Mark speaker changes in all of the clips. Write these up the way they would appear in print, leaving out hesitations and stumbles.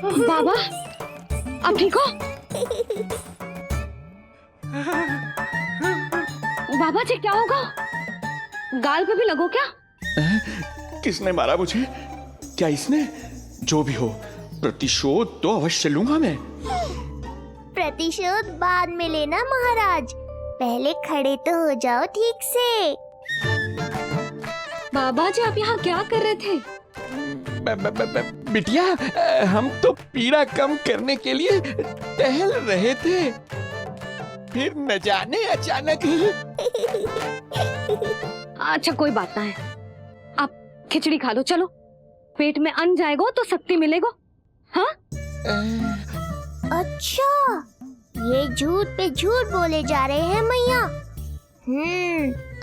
Speaker 1: बाबा आप ठीक हो? बाबा जी क्या होगा? गाल पे भी लगो क्या?
Speaker 2: किसने मारा मुझे? क्या इसने? जो भी हो, प्रतिशोध तो अवश्य लूंगा मैं।
Speaker 3: प्रतिशोध बाद में लेना महाराज, पहले खड़े तो हो जाओ ठीक से।
Speaker 1: बाबा जी आप यहाँ क्या कर रहे थे?
Speaker 2: बिटिया, हम तो पीड़ा कम करने के लिए टहल रहे थे, फिर न जाने अचानक ही।
Speaker 1: अच्छा कोई बात ना है, आप खिचड़ी खा लो, चलो पेट में अन्न जाएगा तो शक्ति मिलेगा। हाँ?
Speaker 3: अच्छा, ये झूठ पे झूठ बोले जा रहे हैं मैया।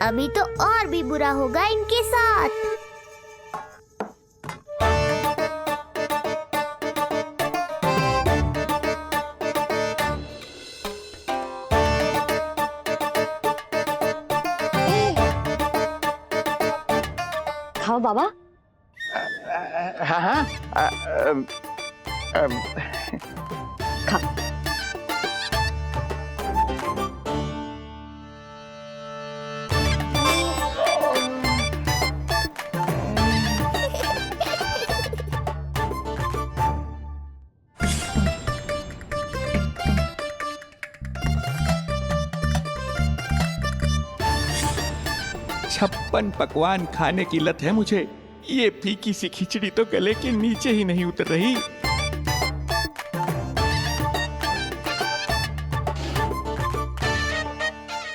Speaker 3: अभी तो और भी बुरा होगा इनके साथ।
Speaker 1: खाओ बाबा।
Speaker 2: हाँ,
Speaker 1: खा।
Speaker 2: छप्पन पकवान खाने की लत है मुझे। ये फीकी सी खिचड़ी तो गले के नीचे ही नहीं उतर रही।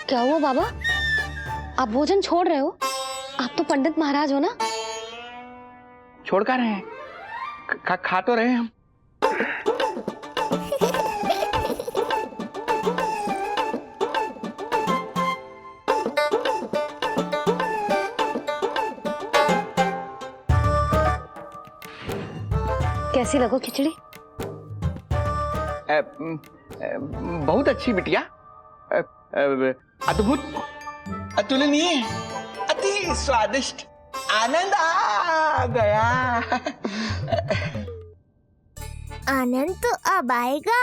Speaker 1: क्या हुआ बाबा? आप भोजन छोड़ रहे हो? आप तो पंडित महाराज हो ना?
Speaker 2: छोड़ कर रहे हैं, खा तो रहे हैं हम।
Speaker 1: कैसी लगो खिचड़ी?
Speaker 2: बहुत अच्छी बिटिया, अद्भुत, अतुलनीय, अति स्वादिष्ट, आनंद आ गया।
Speaker 3: आनंद तो अब आएगा।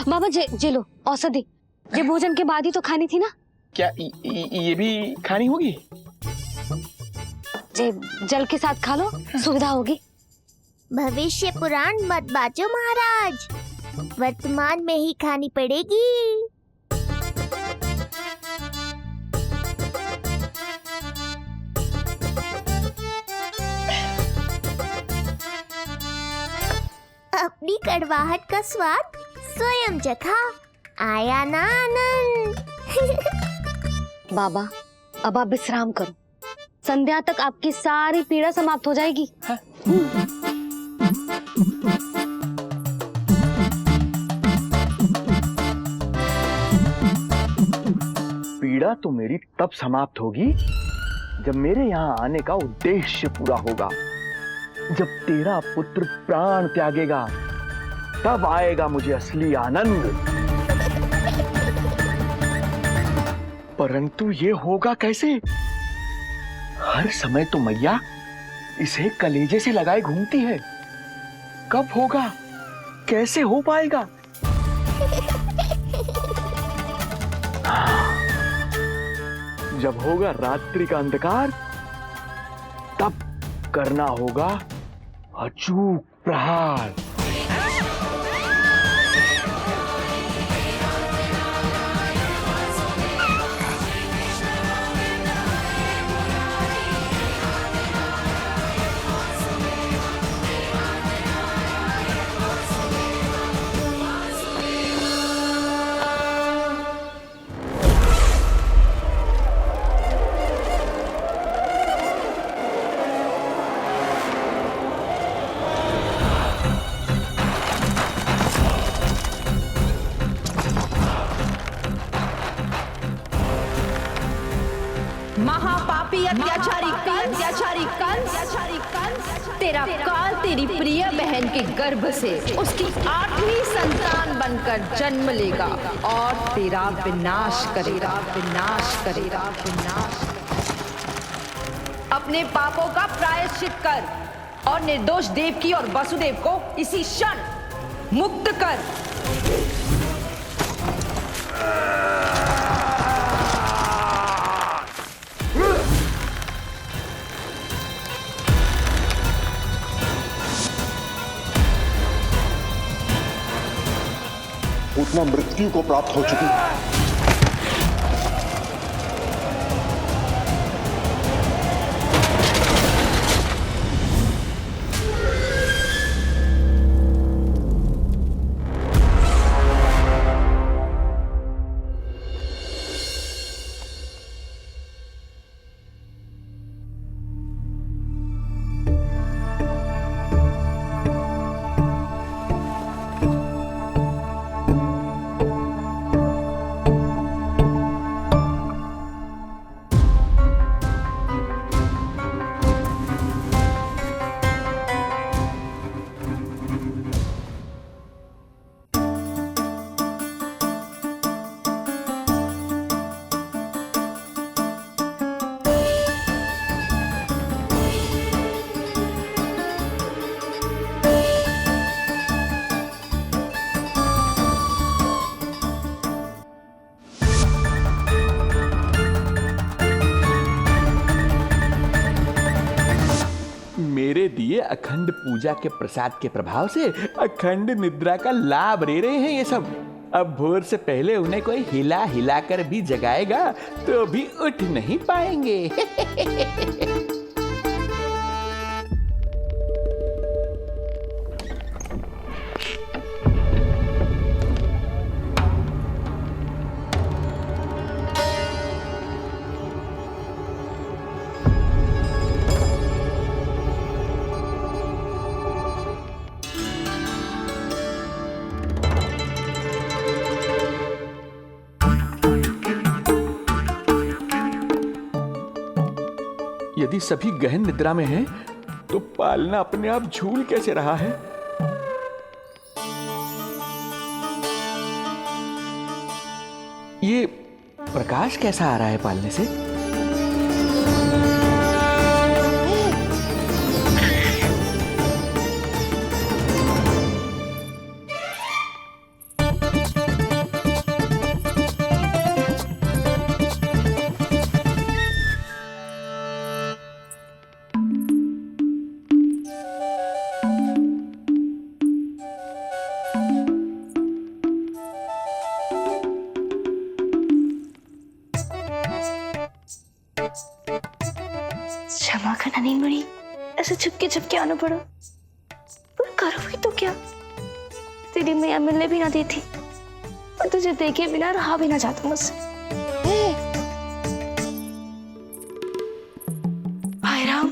Speaker 1: बाबा जे लो औषधि, ये भोजन के बाद ही तो खानी थी ना?
Speaker 2: क्या ये भी खानी होगी?
Speaker 1: जे जल के साथ खा लो, सुविधा होगी।
Speaker 3: भविष्य पुराण मत बाचो महाराज, वर्तमान में ही खानी पड़ेगी। अपनी कड़वाहट का स्वाद स्वयं चखा, आया ना आनंद।
Speaker 1: बाबा अब आप विश्राम करो, संध्या तक आपकी सारी पीड़ा समाप्त हो जाएगी।
Speaker 2: पीड़ा तो मेरी तब समाप्त होगी जब मेरे यहाँ आने का उद्देश्य पूरा होगा। जब तेरा पुत्र प्राण त्यागेगा, तब आएगा मुझे असली आनंद। परंतु ये होगा कैसे? हर समय तो मैया इसे कलेजे से लगाए घूमती है। कब होगा? कैसे हो पाएगा? जब होगा रात्रि का अंधकार, तब करना होगा अचूक प्रहार।
Speaker 4: महापापी अत्याचारी कंस, तेरा काल तेरी प्रिय बहन के गर्भ से उसकी 8वीं संतान बनकर जन्म लेगा और तेरा विनाश करेगा। अपने पापों का प्रायश्चित कर और निर्दोष देवकी और वसुदेव को इसी क्षण मुक्त कर।
Speaker 5: उतना मृत्यु को प्राप्त हो चुकी है।
Speaker 2: मेरे दिए अखंड पूजा के प्रसाद के प्रभाव से अखंड निद्रा का लाभ ले रहे हैं ये सब। अब भोर से पहले उन्हें कोई हिला हिलाकर भी जगाएगा तो भी उठ नहीं पाएंगे। यदि सभी गहन निद्रा में हैं, तो पालना अपने आप झूल कैसे रहा है? ये प्रकाश कैसा आ रहा है पालने से?
Speaker 6: क्षमा करना नहीं मुड़ी, ऐसे छुपके आना पड़ा। पर करो भी तो क्या, तेरी मैया मिलने भी ना दी थी और तुझे देखे बिना रहा भी ना जाता मुझसे। भाई राम,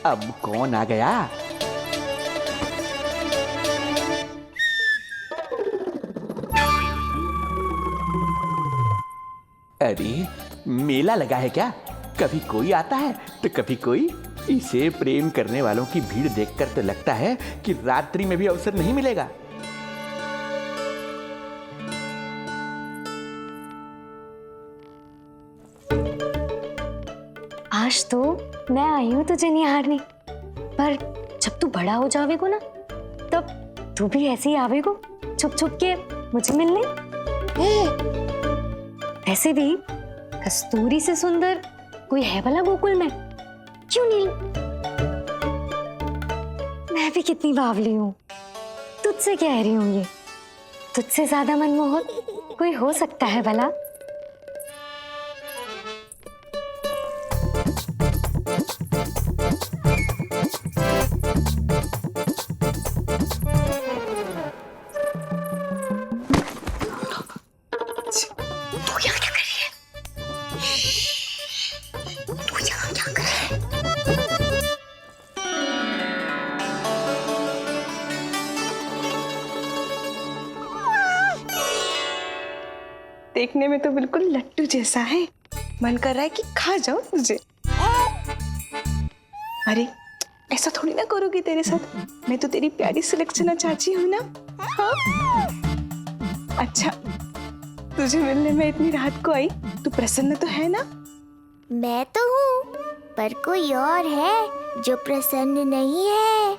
Speaker 2: अब कौन आ गया? अरे मेला लगा है क्या? कभी कोई आता है तो कभी कोई। इसे प्रेम करने वालों की भीड़ देखकर तो लगता है कि रात्रि में भी अवसर नहीं मिलेगा।
Speaker 6: आज तो मैं आई हूँ तुझे निहारने, पर जब तू बड़ा हो जावेगो ना, तब तू भी ऐसे ही आवेगो छुप छुप के मुझे मिलने। ऐसे भी कस्तूरी से सुंदर कोई है भला गोकुल में? क्यों नहीं? मैं भी कितनी बावली हूँ, तुझसे कह रही हूँ। ये तुझसे ज्यादा मनमोहक कोई हो सकता है भला?
Speaker 7: देखने में तो बिल्कुल लट्टू जैसा है, मन कर रहा है कि खा जाऊं तुझे। अरे ऐसा थोड़ी ना करोगी तेरे साथ, मैं तो तेरी प्यारी सुलक्षणा चाची हूं ना। हाँ? अच्छा, तुझे मिलने में इतनी रात को आई, तू प्रसन्न तो है ना?
Speaker 3: मैं तो हूँ, पर कोई और है जो प्रसन्न नहीं है।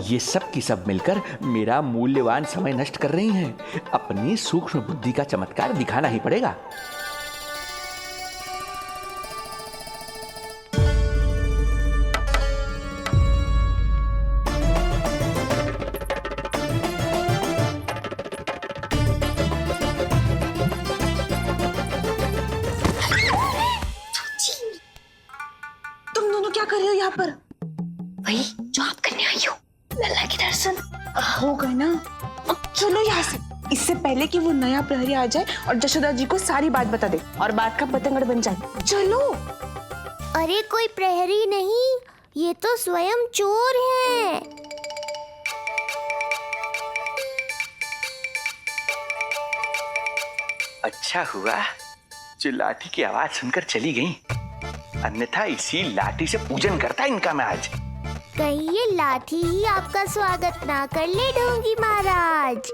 Speaker 2: ये सब की सब मिलकर मेरा मूल्यवान समय नष्ट कर रही हैं। अपनी सूक्ष्म बुद्धि का चमत्कार दिखाना ही पड़ेगा।
Speaker 7: तुम दोनों क्या कर रहे हो यहाँ पर?
Speaker 6: वही जो आप करने आई हो, लल्ला के दर्शन।
Speaker 7: हो गए ना, अब चलो यहाँ से, इससे पहले कि वो नया प्रहरी आ जाए और जशोदा जी को सारी बात बता दे और बात का पतंगड़ बन जाए। चलो।
Speaker 3: अरे कोई प्रहरी नहीं, ये तो स्वयं चोर है।
Speaker 2: अच्छा हुआ जो लाठी की आवाज सुनकर चली गई, अन्यथा इसी लाठी से पूजन करता इनका मैं आज।
Speaker 3: कहीं ये लाठी ही आपका स्वागत ना कर ले ढोंगी महाराज।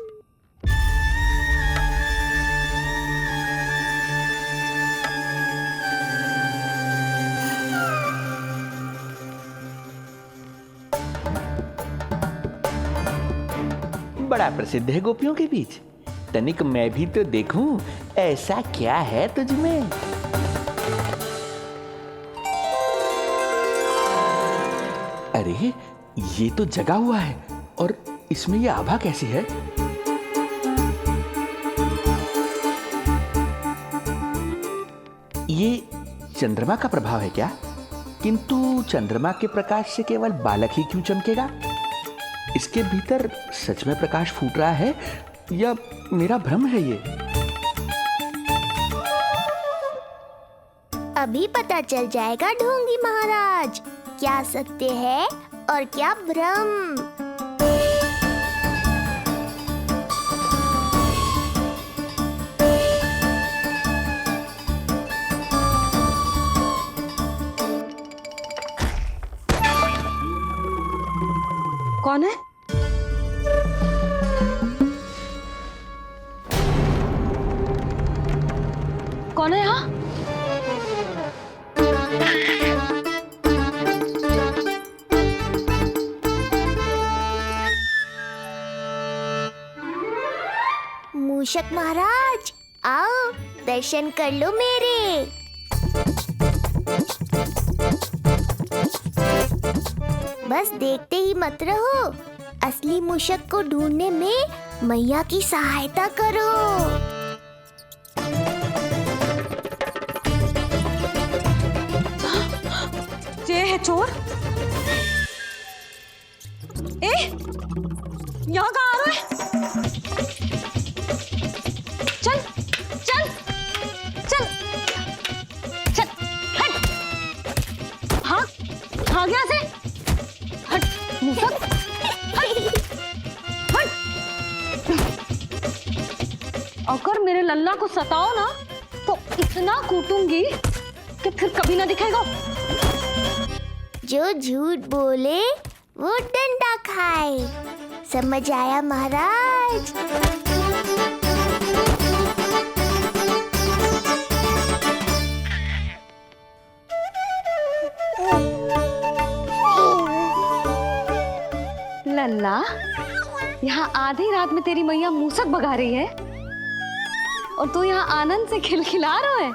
Speaker 2: बड़ा प्रसिद्ध है गोपियों के बीच। तनिक मैं भी तो देखूं ऐसा क्या है तुझमें। अरे ये तो जगा हुआ है, और इसमें ये आभा कैसी है? ये चंद्रमा का प्रभाव है क्या? किंतु चंद्रमा के प्रकाश से केवल बालक ही क्यों चमकेगा? इसके भीतर सच में प्रकाश फूट रहा है या मेरा भ्रम है ये?
Speaker 3: अभी पता चल जाएगा ढोंगी महाराज, क्या सत्य है और क्या भ्रम।
Speaker 1: कौन है? कौन है यहाँ?
Speaker 3: मूषक महाराज, आओ दर्शन कर लो मेरे। बस देखते ही मत रहो, असली मूषक को ढूंढने में मैया की सहायता करो।
Speaker 1: ये है चोर। यहाँ कहाँ आ रहा है? चल चल चल चल, हट। हाँ हाँ, यहाँ से हट मूसक, हट हट। अगर मेरे लल्ला को सताओ ना तो इतना कूटूंगी कि फिर कभी ना दिखेगा।
Speaker 3: जो झूठ बोले वो डंडा खाए, समझ आया महाराज?
Speaker 1: लल्ला, यहाँ आधी रात में तेरी मैया मूसक भगा रही है और तू यहाँ आनंद से खिलखिला रहा है।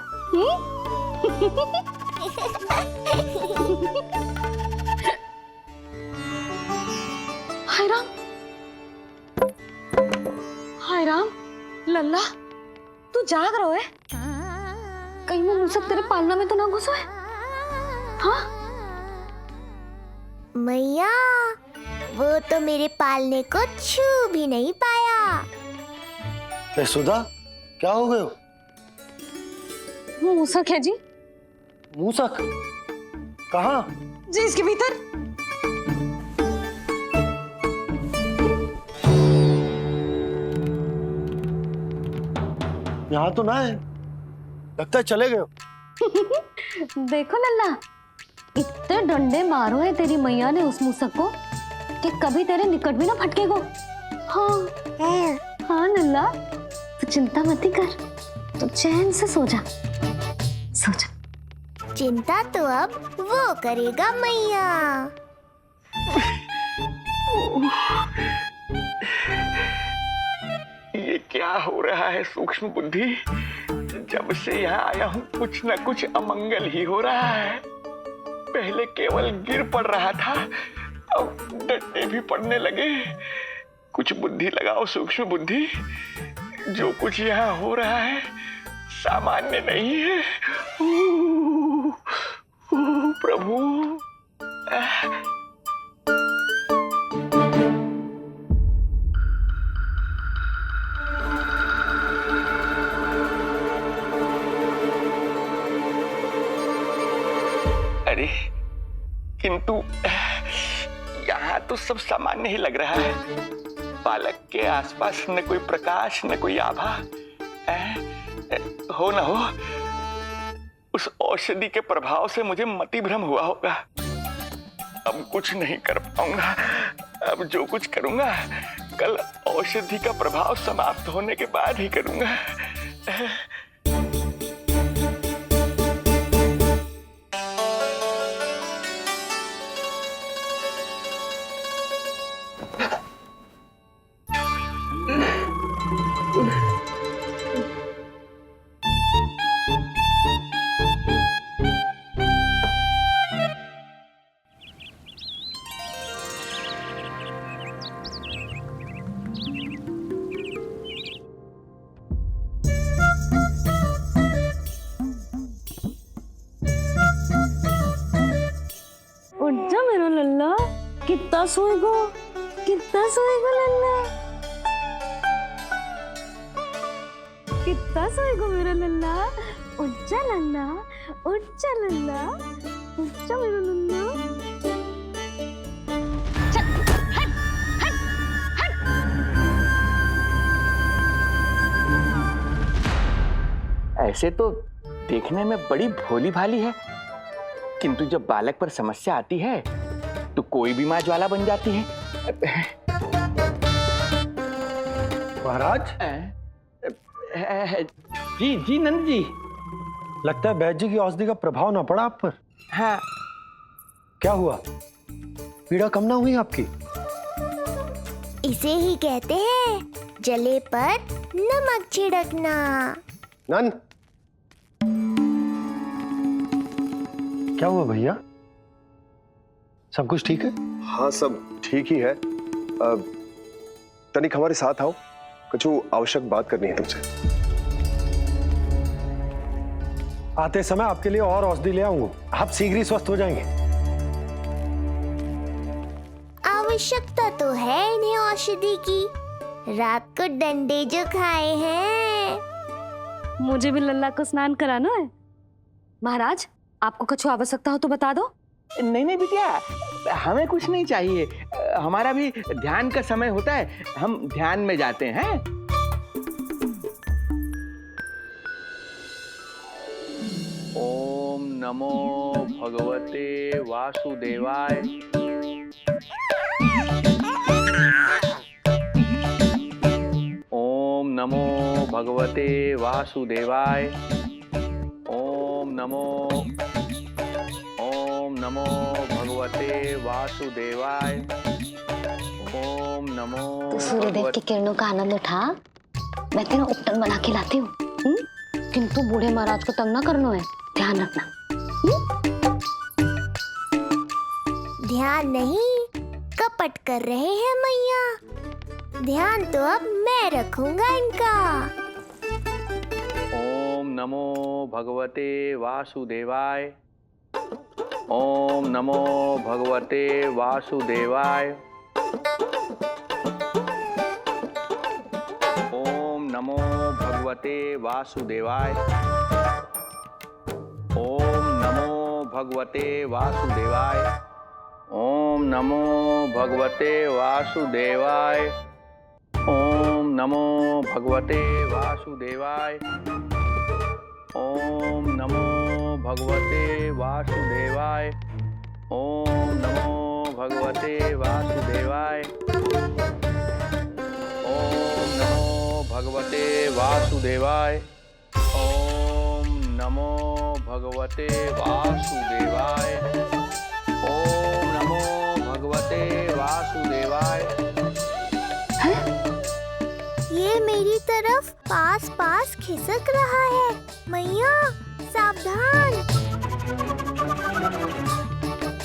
Speaker 1: हाय राम, हाय राम। लल्ला, तू जाग रहा है? कहीं वो मूसक तेरे पालना में तो ना घुसो है? हाँ
Speaker 3: मैया, वो तो मेरे पालने को छू भी नहीं पाया।
Speaker 5: सुधा, क्या हो गए?
Speaker 1: वो मूसक है जी।
Speaker 5: मूसक? कहाँ?
Speaker 1: जी इसके भीतर।
Speaker 5: यहाँ तो ना है, लगता है चले गए।
Speaker 1: देखो लल्ला, इतने डंडे मारो है तेरी मैया ने उस मूसक को कि कभी तेरे निकट भी ना फटकेगो। हाँ हाँ लल्ला, तू चिंता मत कर, तो चैन से सो जा, सो जा।
Speaker 3: चिंता तो अब वो करेगा मैया।
Speaker 2: ये क्या हो रहा है सूक्ष्म बुद्धि? जब से यहाँ आया हूँ कुछ न कुछ अमंगल ही हो रहा है। पहले केवल गिर पड़ रहा था, अब डंडे भी पड़ने लगे। कुछ बुद्धि लगाओ सूक्ष्म बुद्धि, जो कुछ यहाँ हो रहा है सामान्य नहीं है। प्रभु, अरे किंतु यहाँ तो सब सामान्य ही लग रहा है। बालक के आसपास न कोई प्रकाश न कोई आभा। हो न हो उस औषधि के प्रभाव से मुझे मति भ्रम हुआ होगा। अब कुछ नहीं कर पाऊंगा। अब जो कुछ करूंगा कल औषधि का प्रभाव समाप्त होने के बाद ही करूंगा।
Speaker 1: उठ जा मेरा लल्ला, कितना सोएगो, कितना सोएगो लल्ला, कितना सोएगो मेरा लल्ला। उठ जा लल्ला, उठ जा लल्ला, उठ जा मेरा लल्ला। चल, हट, हट, हट।
Speaker 2: ऐसे तो देखने में बड़ी भोली भाली है, किंतु जब बालक पर समस्या आती है तो कोई भी माँ ज्वाला बन जाती है।
Speaker 5: महाराज,
Speaker 2: जी जी नंद जी।
Speaker 5: लगता है वैद्य जी की औषधि का प्रभाव ना पड़ा आप पर।
Speaker 2: हाँ।
Speaker 5: क्या हुआ? पीड़ा कम ना हुई आपकी?
Speaker 3: इसे ही कहते हैं जले पर नमक छिड़कना।
Speaker 5: नंद, क्या हुआ भैया? सब कुछ ठीक है?
Speaker 8: हाँ सब ठीक ही है। तनिक हमारे साथ आओ, कुछ आवश्यक बात करनी है तुमसे।
Speaker 5: आते समय आपके लिए और औषधि ले आऊंगा, आप शीघ्र ही स्वस्थ हो जाएंगे।
Speaker 3: आवश्यकता तो है इन्हें औषधि की। रात को डंडे जो खाए हैं।
Speaker 1: मुझे भी लल्ला को स्नान कराना है। महाराज, आपको कुछ आवश्यकता हो तो बता दो।
Speaker 2: नहीं नहीं बिटिया, हमें कुछ नहीं चाहिए। हमारा भी ध्यान का समय होता है, हम ध्यान में जाते हैं। ओम नमो भगवते वासुदेवाय। ओम नमो भगवते वासुदेवाय। ओम नमो भगवते वासुदेवाय। ओम नमो।
Speaker 1: तो सूर्यदेव की किरणों का आनंद उठा, मैं तेरा उपटन बना के लाती हूँ। किंतु बूढ़े महाराज को तंग ना करना है, ध्यान रखना।
Speaker 3: ध्यान नहीं, कपट कर रहे हैं मैया। ध्यान तो अब मैं रखूंगा इनका।
Speaker 2: ओम नमो भगवते वासुदेवाय। ओम नमो भगवते वासुदेवाय। ओम नमो भगवते वासुदेवाय। ओम नमो भगवते वासुदेवाय। ओम नमो भगवते वासुदेवाय। ओम नमो भगवते वासुदेवाय। ओम नमो भगवते वासुदेवाय। ओम नमो भगवते वासुदेवाय। ओम नमो भगवते वासुदेवाय। नमो भगवते वासुदेवाय। ओम नमो भगवते वासुदेवाय।
Speaker 3: ये मेरी तरफ पास पास खिसक रहा है। मैया सावधान।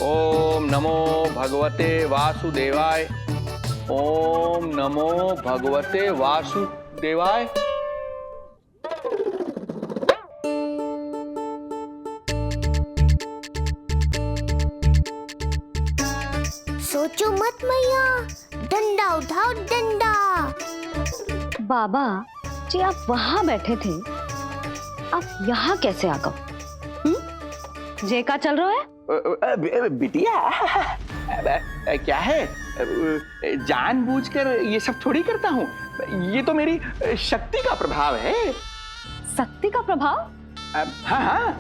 Speaker 2: ओम नमो भगवते वासुदेवाय। ओम नमो भगवते वासुदेवाय।
Speaker 3: सोचो मत मैया, डंडा उठाओ डंडा।
Speaker 1: बाबा जी आप वहां बैठे थे, आप यहाँ कैसे आ गए? जे का चल रहा है?
Speaker 2: बिटिया क्या है, जानबूझकर ये सब थोड़ी करता हूँ। ये तो मेरी शक्ति का प्रभाव है।
Speaker 1: शक्ति का प्रभाव?
Speaker 2: हाँ हाँ,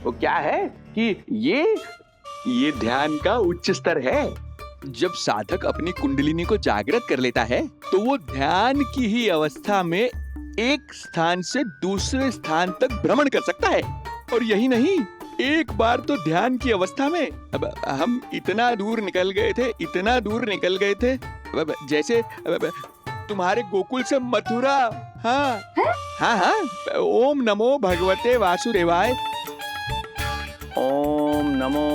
Speaker 2: वो क्या है कि ये ध्यान का उच्च स्तर है।
Speaker 9: जब साधक अपनी कुंडलिनी को जागृत कर लेता है तो वो ध्यान की ही अवस्था में एक स्थान से दूसरे स्थान तक भ्रमण कर सकता है। और यही नहीं, एक बार तो ध्यान की अवस्था में अब हम इतना दूर निकल गए थे जैसे तुम्हारे गोकुल से मथुरा। हाँ हाँ हाँ। ओम नमो भगवते वासुदेवाय।
Speaker 2: ओम नमो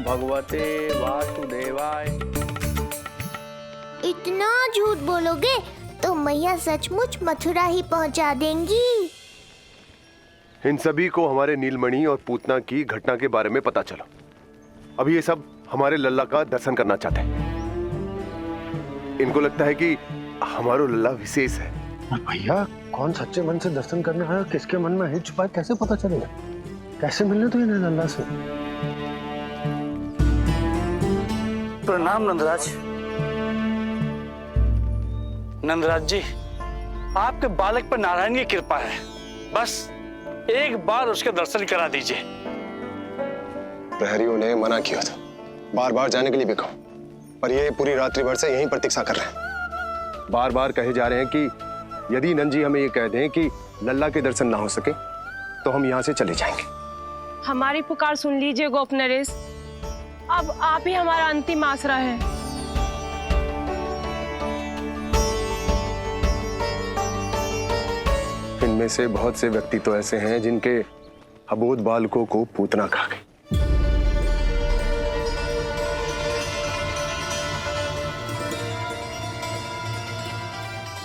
Speaker 2: भगवते वासुदेवाय।
Speaker 3: इतना झूठ बोलोगे तो मैया सचमुच मथुरा ही पहुंचा देंगी।
Speaker 8: इन सभी को हमारे नीलमणि और पूतना की घटना के बारे में पता चला। अभी ये सब हमारे लल्ला का दर्शन करना चाहते हैं। इनको लगता है कि हमारा लल्ला विशेष है।
Speaker 5: भैया कौन सच्चे मन से दर्शन करने आया, किसके मन में है छुपा, कैसे पता चलेगा? कैसे मिलने तो इन्हें लल्ला से?
Speaker 10: प्रणाम नंदराज। नंदराज जी, आपके बालक पर नारायण की कृपा है। बस एक बार उसके दर्शन करा दीजिए।
Speaker 8: प्रहरियों ने मना किया था, बार बार जाने के लिए भी कहा, पर ये पूरी रात्रि भर से यहीं प्रतीक्षा कर रहे हैं। बार बार कहे जा रहे हैं कि यदि नंजी हमें ये कह दें कि लल्ला के दर्शन ना हो सके तो हम यहाँ से चले जाएंगे।
Speaker 11: हमारी पुकार सुन लीजिए गोप नरेश, अब आप ही हमारा अंतिम आसरा है।
Speaker 8: इनमें से बहुत से व्यक्ति तो ऐसे हैं जिनके अबोध बालकों को पूतना खा गई।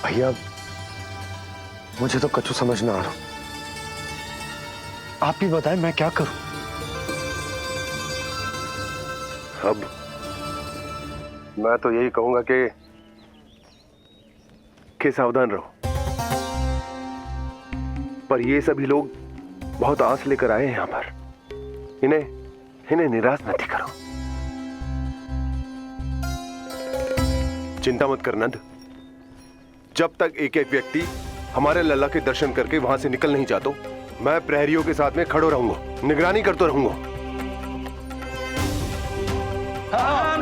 Speaker 8: भैया मुझे तो कछु समझ ना आ रहा। आप ही बताएं मैं क्या करूं? अब मैं तो यही कहूंगा कि सावधान रहो। पर ये सभी लोग बहुत आस लेकर आए हैं यहाँ पर। इन्हें निराश मत करो। चिंता मत कर नंद। जब तक एक एक व्यक्ति हमारे लल्ला के दर्शन करके वहां से निकल नहीं जाता, मैं प्रहरियों के साथ में खड़ो रहूंगा, निगरानी करते रहूंगा।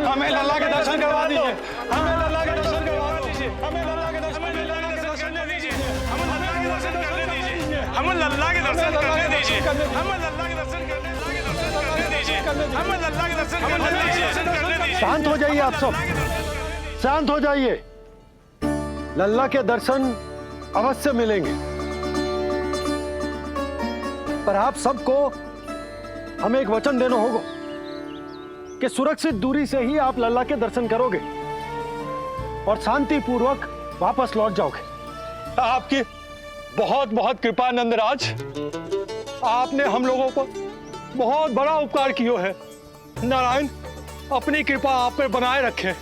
Speaker 5: हमें लल्ला के दर्शन करवा दीजिए। हमें लल्ला के दर्शन करवा दीजिए। हमें लल्ला के दर्शन करने दीजिए। हमें लल्ला के दर्शन करने दीजिए। हमें लल्ला के दर्शन करने दीजिए। हमें लल्ला के दर्शन करने दीजिए। हमें लल्ला के दर्शन करने दीजिए। शांत हो जाइए आप सब, शांत हो जाइए। लल्ला के दर्शन अवश्य मिलेंगे, पर आप सबको हमें एक वचन देना होगा कि सुरक्षित दूरी से ही आप लल्ला के दर्शन करोगे और शांति पूर्वक वापस लौट जाओगे। आपकी बहुत बहुत कृपा नंदराज। आपने हम लोगों को बहुत बड़ा उपकार किया है। नारायण अपनी कृपा आप पर बनाए रखे।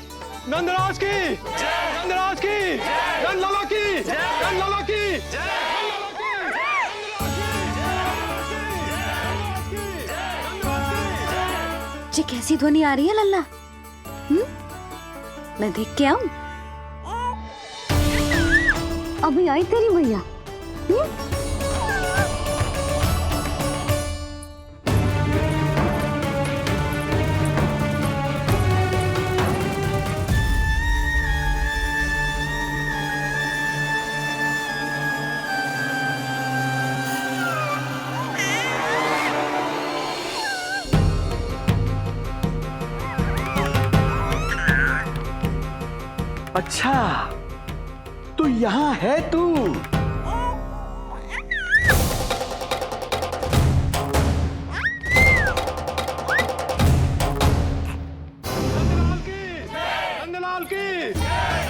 Speaker 5: नंदराज की, नंदराज की, नंदलाला की, नंदलाला की।
Speaker 1: जी कैसी ध्वनि आ रही है लल्ला? मैं देख के आऊं? अभी आई तेरी मैया।
Speaker 2: अच्छा, तो यहाँ है तू।
Speaker 5: नंदलाल की,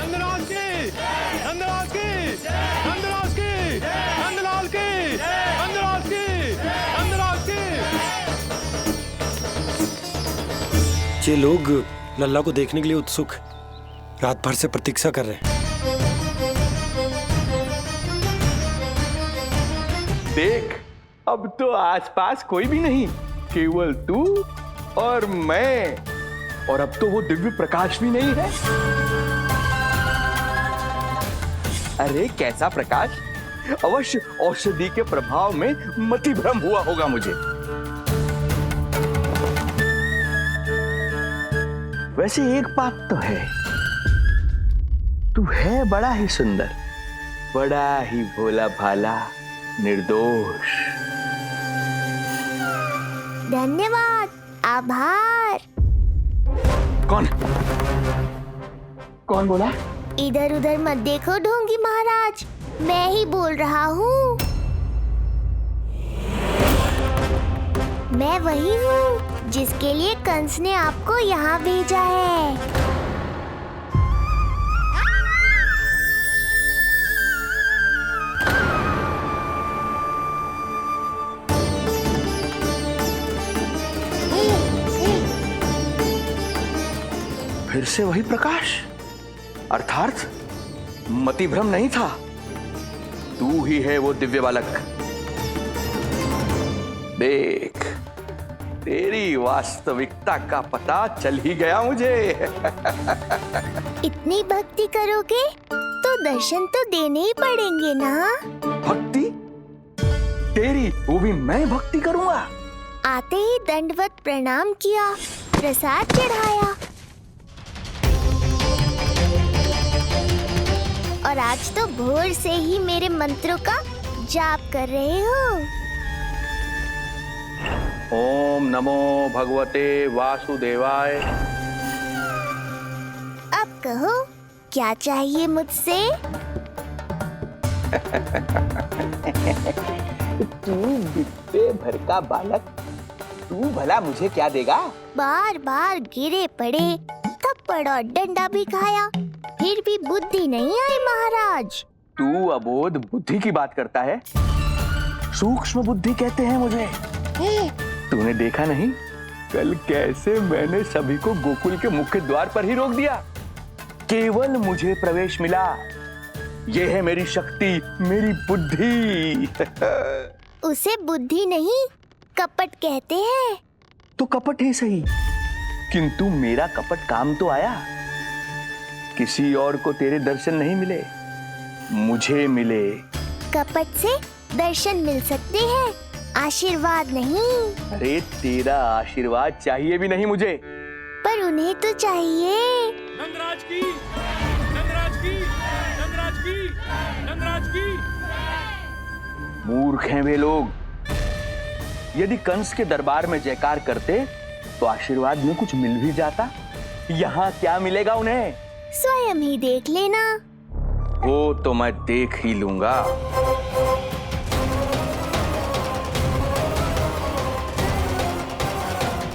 Speaker 5: नंदलाल की, नंदलाल की, नंदलाल की, नंदलाल की, नंदलाल की, नंदलाल की।
Speaker 12: ये लोग लल्ला को देखने के लिए उत्सुक रात भर से प्रतीक्षा कर रहे हैं।
Speaker 2: देख, अब तो आसपास कोई भी नहीं, केवल तू और मैं। और अब तो वो दिव्य प्रकाश भी नहीं है। अरे कैसा प्रकाश? अवश्य औषधि के प्रभाव में मतिभ्रम हुआ होगा मुझे। वैसे एक बात तो है, तू है बड़ा ही सुंदर, बड़ा ही भोला भाला, निर्दोष।
Speaker 3: धन्यवाद, आभार।
Speaker 2: कौन कौन बोला?
Speaker 3: इधर उधर मत देखो ढोंगी महाराज, मैं ही बोल रहा हूँ। मैं वही हूँ जिसके लिए कंस ने आपको यहाँ भेजा है।
Speaker 2: फिर से वही प्रकाश, अर्थात मतिभ्रम नहीं था। तू ही है वो दिव्य बालक। देख, तेरी वास्तविकता का पता चल ही गया मुझे।
Speaker 3: इतनी भक्ति करोगे तो दर्शन तो देने ही पड़ेंगे ना।
Speaker 2: भक्ति? तेरी? वो भी मैं भक्ति करूंगा?
Speaker 3: आते ही दंडवत प्रणाम किया, प्रसाद चढ़ाया, और आज तो भोर से ही मेरे मंत्रों का जाप कर रहे हो।
Speaker 2: ओम नमो भगवते वासुदेवाय।
Speaker 3: अब कहो, क्या चाहिए मुझसे?
Speaker 2: तू बित्ते भर का बालक, तू भला मुझे क्या देगा?
Speaker 3: बार बार गिरे पड़े, थप्पड़ और डंडा भी खाया, फिर भी बुद्धि नहीं आई महाराज।
Speaker 2: तू अबोध बुद्धि की बात करता है? सूक्ष्म बुद्धि कहते हैं मुझे। तूने देखा नहीं कल कैसे मैंने सभी को गोकुल के मुख्य द्वार पर ही रोक दिया? केवल मुझे प्रवेश मिला। यह है मेरी शक्ति, मेरी बुद्धि।
Speaker 3: उसे बुद्धि नहीं, कपट कहते हैं।
Speaker 2: तो कपट ही सही, किंतु मेरा कपट काम तो आया। किसी और को तेरे दर्शन नहीं मिले, मुझे मिले।
Speaker 3: कपट से दर्शन मिल सकते हैं, आशीर्वाद नहीं।
Speaker 2: अरे तेरा आशीर्वाद चाहिए भी नहीं मुझे।
Speaker 3: पर उन्हें तो चाहिए।
Speaker 5: नंदराज की, नंदराज की, नंदराज की, नंदराज की।
Speaker 2: मूर्ख हैं वे लोग। यदि कंस के दरबार में जयकार करते तो आशीर्वाद में कुछ मिल भी जाता। यहाँ क्या मिलेगा उन्हें?
Speaker 3: स्वयं ही देख लेना।
Speaker 2: वो तो मैं देख ही लूंगा।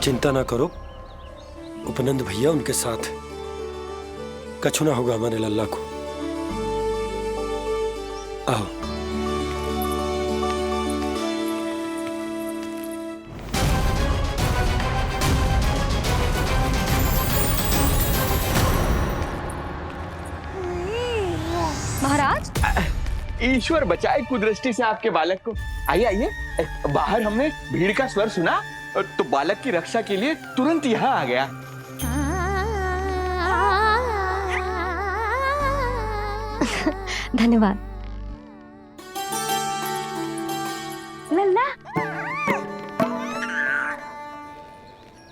Speaker 12: चिंता ना करो, उपनंद भैया उनके साथ, कछु ना होगा हमारे लल्ला को। आओ।
Speaker 1: महाराज,
Speaker 2: ईश्वर बचाए कुदृष्टि से आपके बालक को। आइए आइए, बाहर हमने भीड़ का स्वर सुना तो बालक की रक्षा के लिए तुरंत यहाँ आ गया।
Speaker 1: धन्यवाद। लल्ला,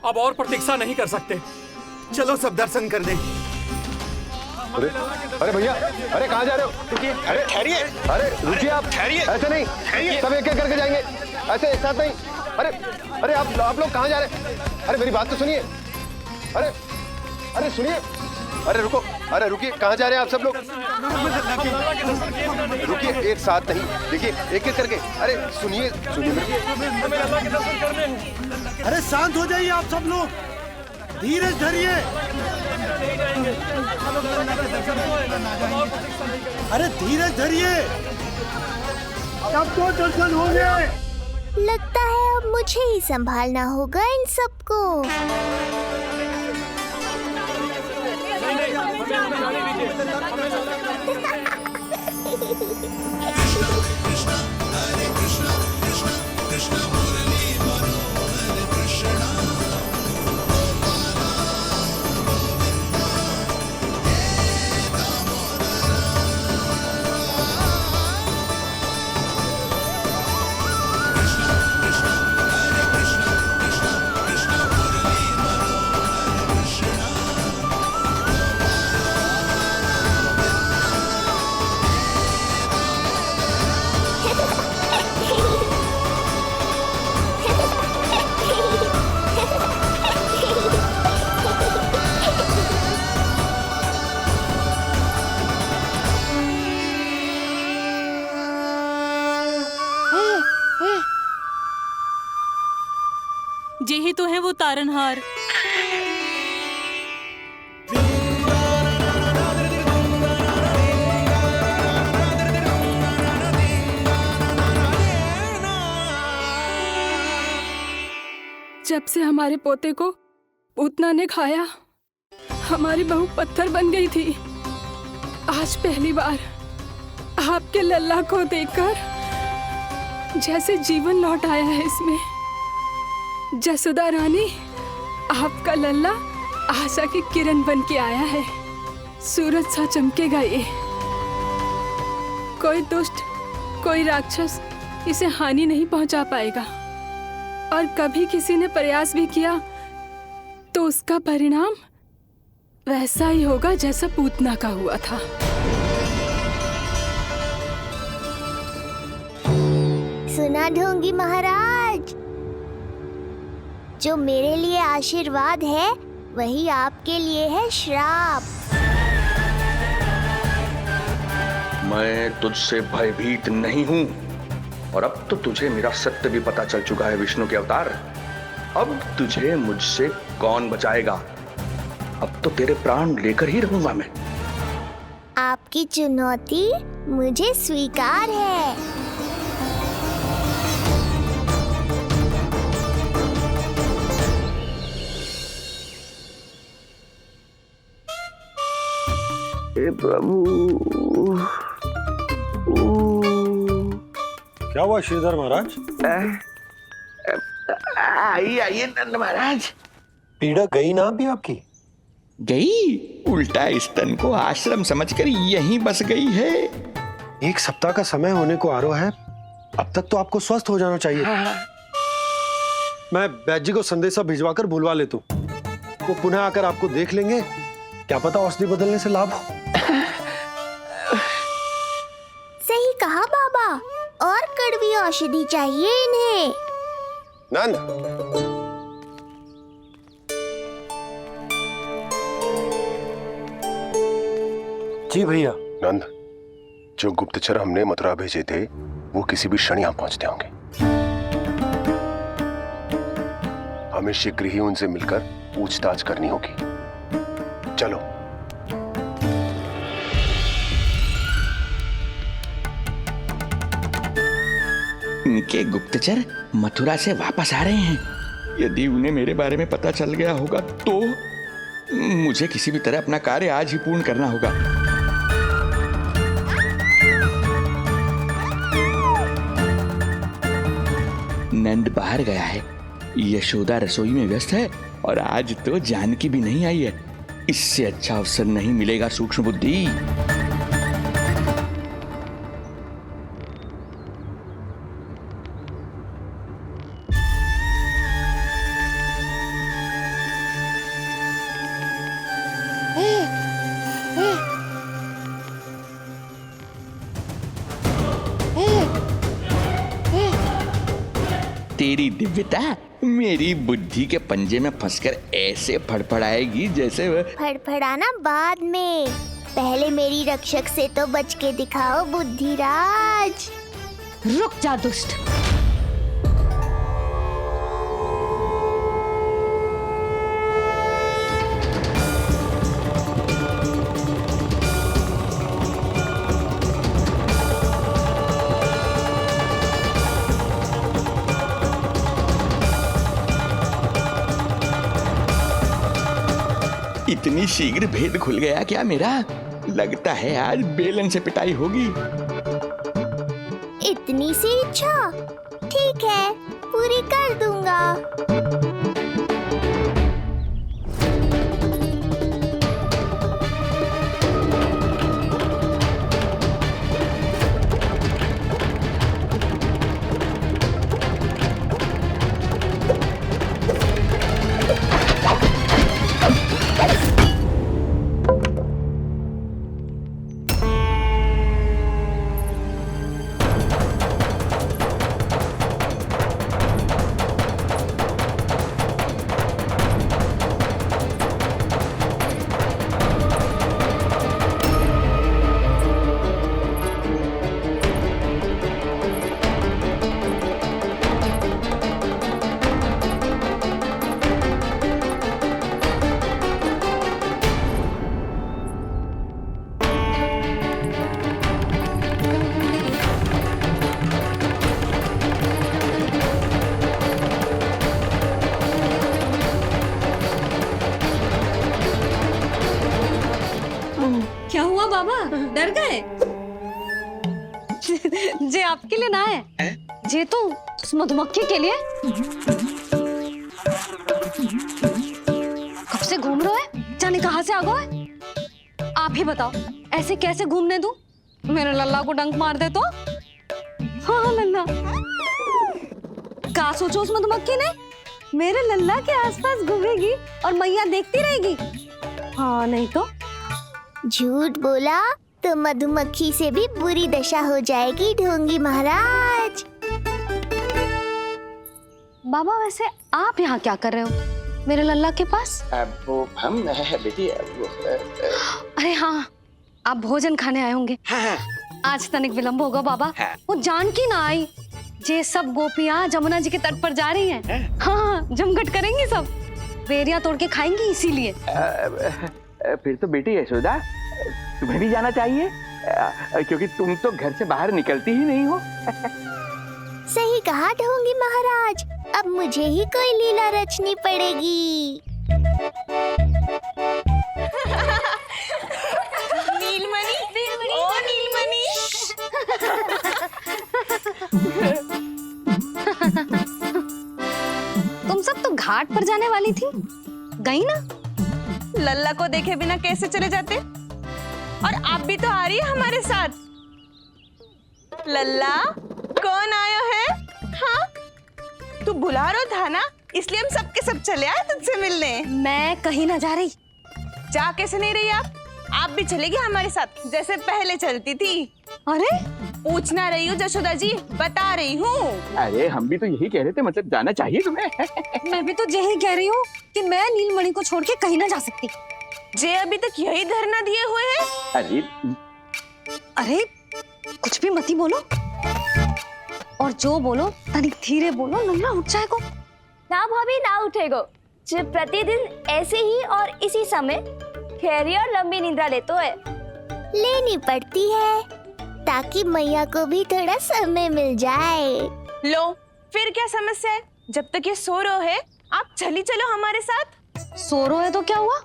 Speaker 5: अब और प्रतीक्षा नहीं कर सकते, चलो सब दर्शन कर दें।
Speaker 13: अरे अरे भैया, अरे कहाँ जा रहे हो? अरे ठहरिए, अरे रुकिए आप, ठहरिए, ऐसे नहीं, सब एक एक करके जाएंगे, ऐसे एक साथ नहीं। अरे अरे आप लोग कहाँ जा रहे हैं? अरे मेरी बात तो सुनिए। अरे अरे सुनिए, अरे रुको, अरे रुकिए, कहाँ जा रहे हैं आप सब लोग? रुकिए, एक साथ नहीं, देखिए एक एक करके। अरे सुनिए सुनिए,
Speaker 5: अरे शांत हो जाइए आप सब लोग, धीरज धरिए। अरे धीरज धरिए, सबको दर्शन होंगे।
Speaker 3: लगता है अब मुझे ही संभालना होगा इन सबको।
Speaker 14: जे ही तो है वो तारनहार। जब से हमारे पोते को पूतना ने खाया, हमारी बहू पत्थर बन गई थी। आज पहली बार आपके लल्ला को देखकर जैसे जीवन लौट आया है इसमें। जसोदा रानी, आपका लल्ला आशा की किरण बन के आया है। सूरज सा चमकेगा ये। कोई दुष्ट, कोई राक्षस इसे हानि नहीं पहुंचा पाएगा। और कभी किसी ने प्रयास भी किया तो उसका परिणाम वैसा ही होगा जैसा पूतना का हुआ था।
Speaker 3: सुना ढोंगी महाराज, जो मेरे लिए आशीर्वाद है वही आपके लिए है श्राप।
Speaker 9: मैं तुझसे भयभीत नहीं हूं, और अब तो तुझे मेरा सत्य भी पता चल चुका है विष्णु के अवतार। अब तुझे मुझसे कौन बचाएगा? अब तो तेरे प्राण लेकर ही रहूंगा मैं।
Speaker 3: आपकी चुनौती मुझे स्वीकार है।
Speaker 2: हे प्रभु।
Speaker 12: क्या हुआ श्रीधर महाराज?
Speaker 9: आइए नंद महाराज।
Speaker 12: पीड़ा गई ना अभी आपकी?
Speaker 9: गई? उल्टा स्तन को आश्रम समझकर यहीं बस गई है।
Speaker 12: 1 सप्ताह का समय होने को आ रहा है, अब तक तो आपको स्वस्थ हो जाना चाहिए। मैं बैद जी को संदेशा भिजवाकर बुलवा लेता हूँ। वो पुनः आकर आपको देख लेंगे, क्या पता औषधि बदलने से लाभ हो।
Speaker 3: सही कहा बाबा, और कड़वी औषधि चाहिए इन्हें।
Speaker 13: नंद,
Speaker 12: जी भैया।
Speaker 13: नंद, जो गुप्तचर हमने मथुरा भेजे थे वो किसी भी क्षण यहाँ पहुंचते होंगे। हमें शीघ्र ही उनसे मिलकर पूछताछ करनी होगी। चलो।
Speaker 9: इनके गुप्तचर मथुरा से वापस आ रहे हैं। यदि उन्हें मेरे बारे में पता चल गया होगा तो मुझे किसी भी तरह अपना कार्य आज ही पूर्ण करना होगा। नंद बाहर गया है, यशोदा रसोई में व्यस्त है, और आज तो जानकी भी नहीं आई है। इससे अच्छा अवसर नहीं मिलेगा सूक्ष्म बुद्धि। तेरी दिव्यता मेरी बुद्धि के पंजे में फंसकर ऐसे फड़फड़ाएगी जैसे
Speaker 3: फड़फड़ाना बाद में, पहले मेरी रक्षक से तो बच के दिखाओ बुद्धिराज।
Speaker 1: रुक जा दुष्ट।
Speaker 9: इतनी शीघ्र भेद खुल गया क्या मेरा? लगता है आज बेलन से पिटाई होगी।
Speaker 3: इतनी सी इच्छा? ठीक है, पूरी कर दूंगा।
Speaker 1: क्या हुआ बाबा, डर गए? जे आपके लिए ना है, जे तो उस मधुमक्खी के लिए। कब से घूम रहे हैं, जाने कहाँ से आ गए? आप ही बताओ, ऐसे कैसे घूमने दूं? मेरे लल्ला को डंक मार दे तो? हाँ लल्ला, क्या सोचो उस मधुमक्खी ने? मेरे लल्ला के आसपास घूमेगी और मैया देखती रहेगी। हाँ नहीं तो?
Speaker 3: झूठ बोला तो मधुमक्खी से भी बुरी दशा हो जाएगी ढोंगी महाराज।
Speaker 1: बाबा वैसे आप यहाँ क्या कर रहे हो मेरे लल्ला के पास?
Speaker 9: वो हम बेटी
Speaker 1: अरे हाँ, आप भोजन खाने आए होंगे।
Speaker 9: हाँ।
Speaker 1: आज तनिक विलंब होगा बाबा।
Speaker 9: हाँ।
Speaker 1: वो जानकी ना आई, जे सब गोपियाँ जमुना जी के तट पर जा रही हैं। हाँ, जमघट करेंगी सब, बेरियां तोड़ के खाएंगी इसीलिए।
Speaker 2: फिर तो बेटी यशोदा, तुम्हें भी जाना चाहिए, क्योंकि तुम तो घर से बाहर निकलती ही नहीं हो।
Speaker 3: सही कहा ढोंगी महाराज, अब मुझे ही कोई लीला रचनी पड़ेगी।
Speaker 7: नीलमणि, ओ नीलमणि।
Speaker 1: तुम सब तो घाट पर जाने वाली थी, गई ना?
Speaker 7: लल्ला को देखे बिना कैसे चले जाते? और आप भी तो आ रही है हमारे साथ। लल्ला, कौन आया है? हाँ, तू बुला रहा था ना, इसलिए हम सब के सब चले आए तुझसे मिलने।
Speaker 1: मैं कहीं ना जा रही।
Speaker 7: जा कैसे नहीं रही आप भी चलेगी हमारे साथ, जैसे पहले चलती थी।
Speaker 1: अरे
Speaker 7: पूछना रही हूँ जशोदा जी, बता रही हूँ।
Speaker 2: अरे हम भी तो यही कह रहे थे, मतलब जाना चाहिए तुम्हें।
Speaker 1: मैं भी तो यही कह रही हूँ कि मैं नीलमणि को छोड़ के कहीं ना जा सकती।
Speaker 7: जे अभी तक यही धरना दिए हुए हैं।
Speaker 1: अरे कुछ भी मती बोलो, और जो बोलो तनिक धीरे बोलो, लल्ला उठ जाएगो।
Speaker 6: ना भाभी ना उठेगो, जो प्रतिदिन ऐसे ही और इसी समय गहरी और लंबी निद्रा लेते है।
Speaker 3: लेनी पड़ती है ताकि मैया को भी थोड़ा समय मिल जाए।
Speaker 7: लो, फिर क्या समस्या है? जब तक ये सो रहे है, आप चली चलो हमारे साथ।
Speaker 1: सो रहे है तो क्या हुआ?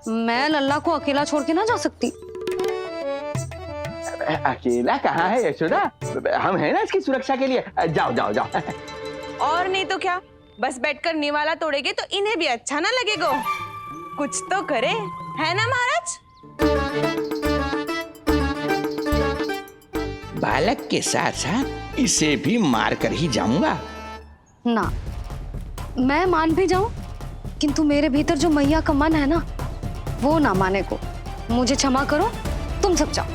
Speaker 1: मैं लल्ला को अकेला छोड़ के ना जा सकती।
Speaker 2: अकेला कहाँ है यशोदा, हम हैं ना इसकी सुरक्षा के लिए। जाओ जाओ जाओ।
Speaker 7: और नहीं तो क्या, बस बैठकर निवाला तोड़ेगे तो इन्हें भी अच्छा ना लगेगा। कुछ तो करे, है ना महाराज?
Speaker 9: बालक के साथ साथ इसे भी मार कर ही जाऊंगा।
Speaker 1: ना, मैं मान भी जाऊं, किंतु मेरे भीतर जो मैया का मन है ना, वो ना माने को। मुझे क्षमा करो, तुम सब जाओ।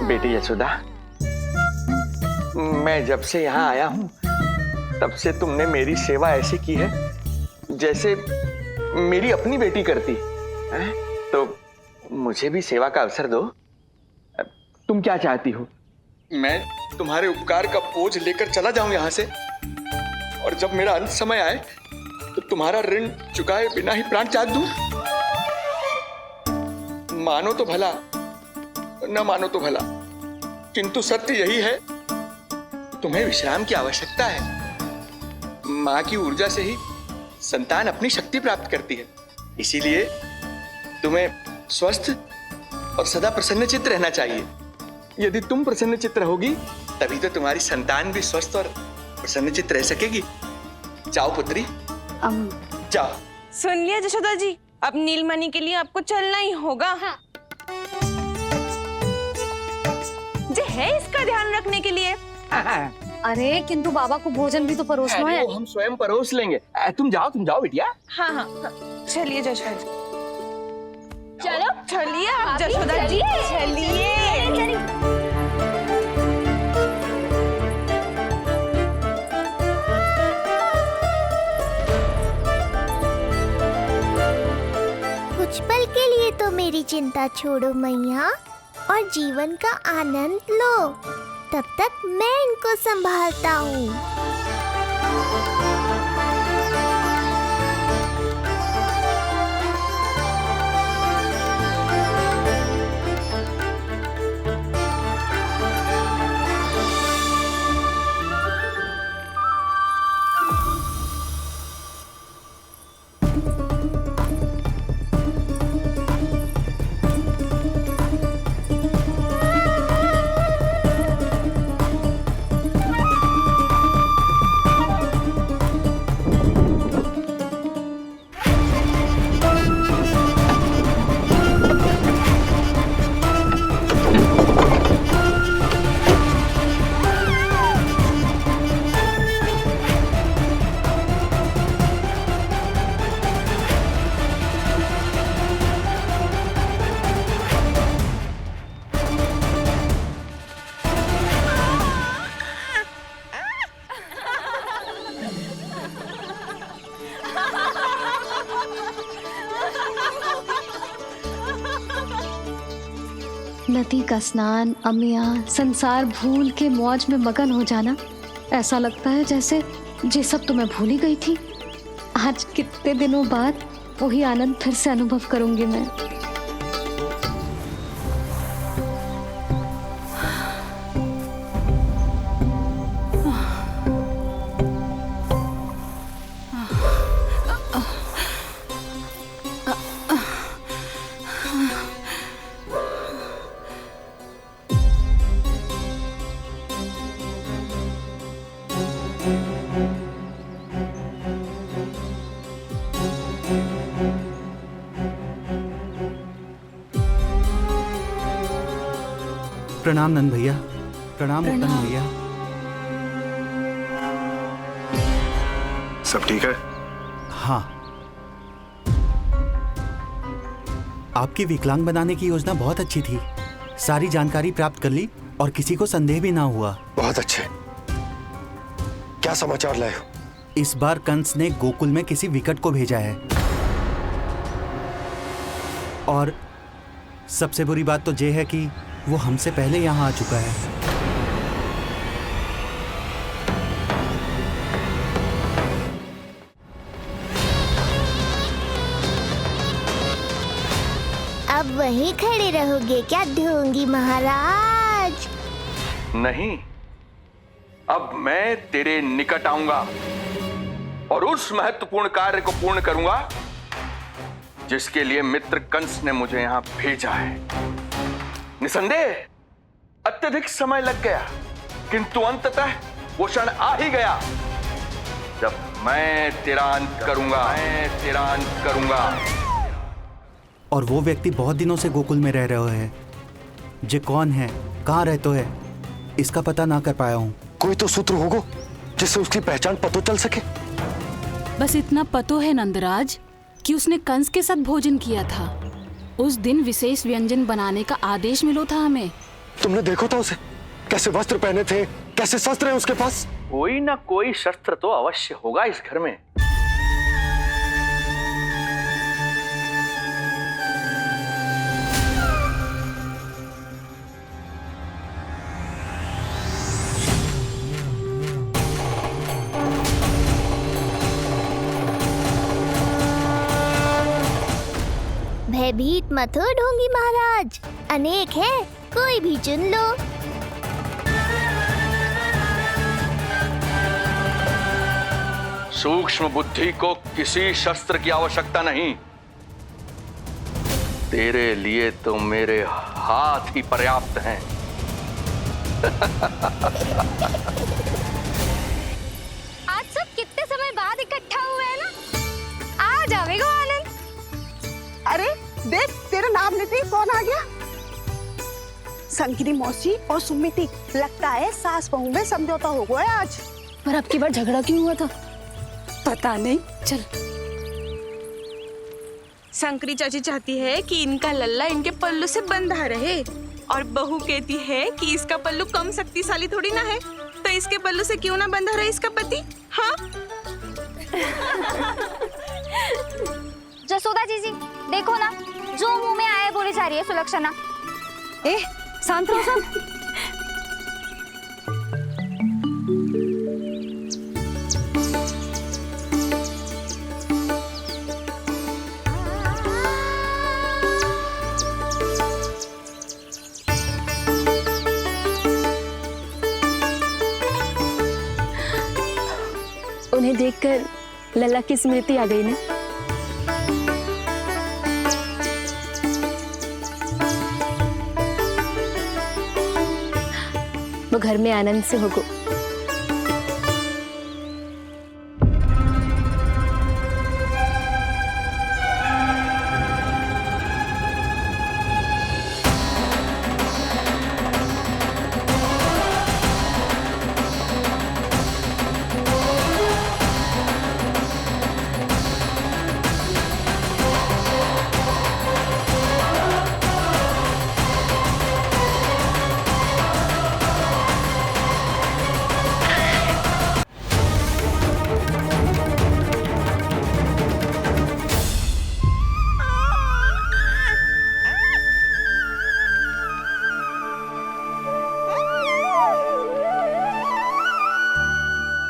Speaker 2: बेटी यशोदा, मैं जब से यहाँ आया हूँ तब से तुमने मेरी सेवा ऐसी की है जैसे मेरी अपनी बेटी करती है। तो मुझे भी सेवा का अवसर दो। तुम क्या चाहती हो?
Speaker 9: मैं तुम्हारे उपकार का बोझ लेकर चला जाऊं यहाँ से, और जब मेरा अंत समय आए तो तुम्हारा ऋण चुकाए बिना ही प्राण त्याग दूं। मानो तो भला, न मानो तो भला, किंतु सत्य यही है, तुम्हें विश्राम की आवश्यकता है। माँ की ऊर्जा से ही संतान अपनी शक्ति प्राप्त करती है, इसीलिए तुम्हें स्वस्थ और सदा प्रसन्नचित्त रहना चाहिए। यदि तुम प्रसन्नचित्त रहोगी तभी तो तुम्हारी संतान भी स्वस्थ और प्रसन्नचित्त रह सकेगी। जाओ पुत्री, जाओ।
Speaker 7: सुन लिया जशोदा जी, अब नीलमणि के लिए आपको चलना ही होगा। हाँ। जे है इसका ध्यान रखने के लिए।
Speaker 1: अरे किंतु बाबा को भोजन भी तो परोसना है।
Speaker 2: हम स्वयं परोस लेंगे। तुम जाओ बिटिया।
Speaker 7: हाँ हाँ, चलिए जशोदा जी। चलो चलिए आप जशोदा जी, चलिए।
Speaker 3: कुछ पल के लिए तो मेरी चिंता छोड़ो मैया और जीवन का आनंद लो। तब तक मैं इनको संभालता हूँ।
Speaker 1: नदी का स्नान, अमिया, संसार भूल के मौज में मगन हो जाना, ऐसा लगता है जैसे ये सब तो मैं भूल ही गई थी। आज कितने दिनों बाद वही आनंद फिर से अनुभव करूंगी मैं।
Speaker 15: प्रणाम नंद भैया। प्रणाम उत्तम भैया।
Speaker 8: सब ठीक है?
Speaker 15: हाँ। आपकी विकलांग बनाने की योजना बहुत अच्छी थी। सारी जानकारी प्राप्त कर ली और किसी को संदेह भी ना हुआ।
Speaker 12: बहुत अच्छे। क्या समाचार लाए हो?
Speaker 15: इस बार कंस ने गोकुल में किसी विकट को भेजा है, और सबसे बुरी बात तो ये है कि वो हमसे पहले यहाँ आ चुका है।
Speaker 3: अब वहीं खड़े रहोगे क्या ढोंगी महाराज?
Speaker 9: नहीं, अब मैं तेरे निकट आऊंगा और उस महत्वपूर्ण कार्य को पूर्ण करूंगा जिसके लिए मित्र कंस ने मुझे यहाँ भेजा है। निसंदेह अत्यधिक समय लग गया, किंतु अंततः वो क्षण आ ही गया जब मैं तेरा अंत करूंगा।
Speaker 15: और वो व्यक्ति बहुत दिनों से गोकुल में रह रहे हैं। जे कौन है, कहाँ रहते है, इसका पता ना कर पाया हूँ।
Speaker 12: कोई तो सूत्र होगा जिससे उसकी पहचान पता चल सके।
Speaker 14: बस इतना पतो है नंदराज कि उसने कंस के साथ भोजन किया था। उस दिन विशेष व्यंजन बनाने का आदेश मिलो था हमें।
Speaker 12: तुमने देखो था उसे, कैसे वस्त्र पहने थे, कैसे शस्त्र हैं उसके पास।
Speaker 2: कोई ना कोई शस्त्र तो अवश्य होगा इस घर में।
Speaker 3: भयभीत मत हो ढोंगी महाराज, अनेक है, कोई भी चुन लो।
Speaker 9: सूक्ष्म बुद्धि को किसी शस्त्र की आवश्यकता नहीं। तेरे लिए तो मेरे हाथ ही पर्याप्त हैं।
Speaker 1: आज सब कितने समय बाद इकट्ठा हुए हैं ना, आ जाएगा आनंद।
Speaker 7: अरे देख, तेरा नाम लेते ही कौन आ गया? संकिनी मौसी और सुमिति, लगता है सास बहू में समझौता हो गया आज।
Speaker 1: पर अब की बार झगड़ा क्यों हुआ था?
Speaker 7: पता नहीं। चल, शंकरी चाची चाहती है कि इनका लल्ला इनके पल्लू से बंधा रहे, और बहू कहती है कि इसका पल्लू कम शक्तिशाली थोड़ी ना है, तो इसके पल्लू से क्यों ना बंधा रहे इसका पति। हाँ
Speaker 1: जसोदा जीजी, देखो ना, जो मुंह में आए बोली जा रही है सुलक्षणा। ए, शांत रहो सब।
Speaker 6: उन्हें देखकर लल्ला की स्मृति आ गई ना। वो घर में आनंद से होगो।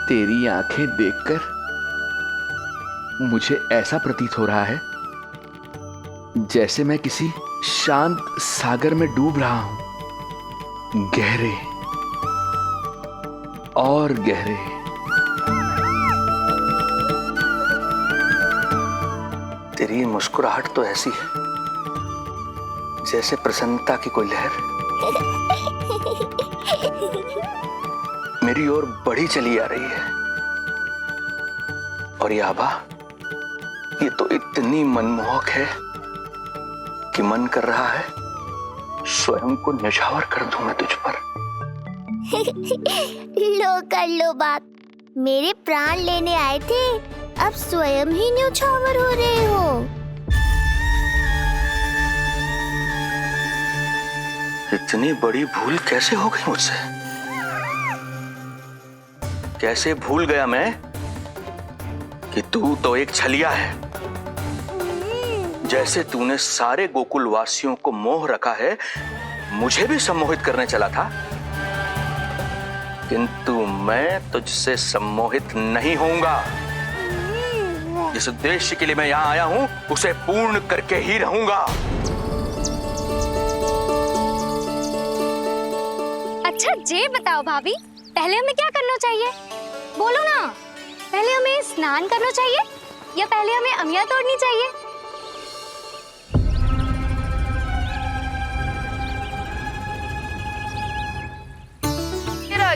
Speaker 2: तेरी आंखें देखकर मुझे ऐसा प्रतीत हो रहा है जैसे मैं किसी शांत सागर में डूब रहा हूं, गहरे और गहरे। तेरी मुस्कुराहट तो ऐसी है जैसे प्रसन्नता की कोई लहर मेरी ओर बढ़ी चली आ रही है। और ये आभा, ये तो इतनी मनमोहक है कि मन कर रहा है स्वयं को न्यौछावर कर दूं मैं तुझ पर।
Speaker 3: लो कर लो बात, मेरे प्राण लेने आए थे, अब स्वयं ही न्यौछावर हो रहे हो।
Speaker 2: इतनी बड़ी भूल कैसे हो गई मुझसे? कैसे भूल गया मैं कि तू तो एक छलिया है। जैसे तूने सारे गोकुल वासियों को मोह रखा है, मुझे भी सम्मोहित करने चला था, किंतु मैं तुझसे सम्मोहित नहीं होऊंगा। जिस उद्देश्य के लिए मैं यहां आया हूं उसे पूर्ण करके ही रहूंगा।
Speaker 1: अच्छा जे बताओ भाभी, पहले हमें क्या करना चाहिए? बोलो ना, पहले हमें स्नान करना चाहिए या पहले हमें अमिया तोड़नी चाहिए?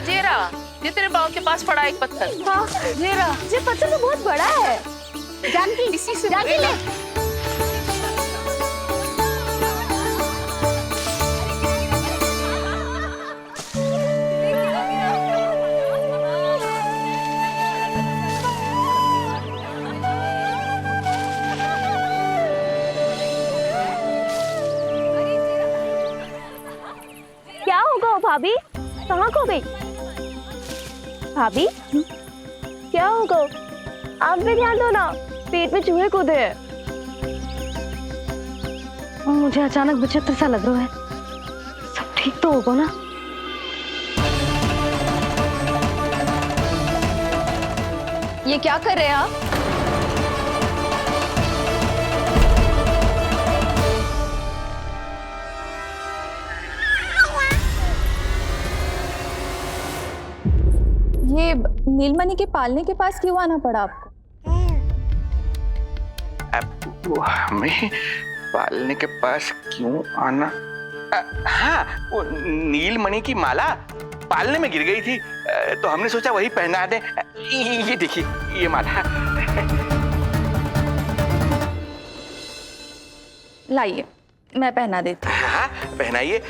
Speaker 4: जेरा, ये तेरे बाव के पास पड़ा एक पत्थर।
Speaker 1: हाँ, ये पत्थर तो बहुत बड़ा है। जानकी,
Speaker 4: इसी से
Speaker 1: जानकी ले।
Speaker 6: क्या गो भाभी? कहाँ खो गई भाभी? क्या हो गो? आप भी ध्यान दो ना, पेट में चूहे कूदे हैं।
Speaker 1: मुझे अचानक विचित्र सा लग रहा है। सब ठीक तो होगा ना?
Speaker 4: ये क्या कर रहे हैं आप?
Speaker 6: ये नीलमणि के पालने के पास क्यों आना पड़ा आपको?
Speaker 9: अब वो हमें पालने के पास क्यों आना? हाँ, वो नीलमणि की माला पालने में गिर गई थी, तो हमने सोचा वही पहना दे। ये देखिए, ये माला।
Speaker 6: लाइए, मैं पहना देती हूँ।
Speaker 9: हाँ, पहनाइए।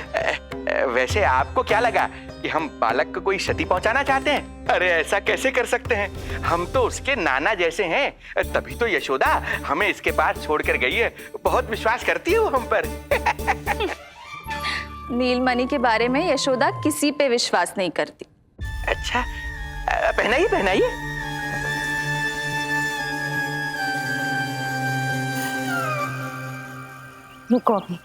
Speaker 9: वैसे आपको क्या लगा कि हम बालक को कोई क्षति पहुंचाना चाहते हैं? अरे ऐसा कैसे कर सकते हैं? हम तो उसके नाना जैसे हैं, तभी तो यशोदा हमें इसके पास छोड़कर गई है। बहुत विश्वास करती है वो हम पर।
Speaker 6: नीलमणि के बारे में यशोदा किसी पे विश्वास नहीं करती।
Speaker 9: अच्छा, पहनाइए पहनाइए।
Speaker 1: रुको अभी।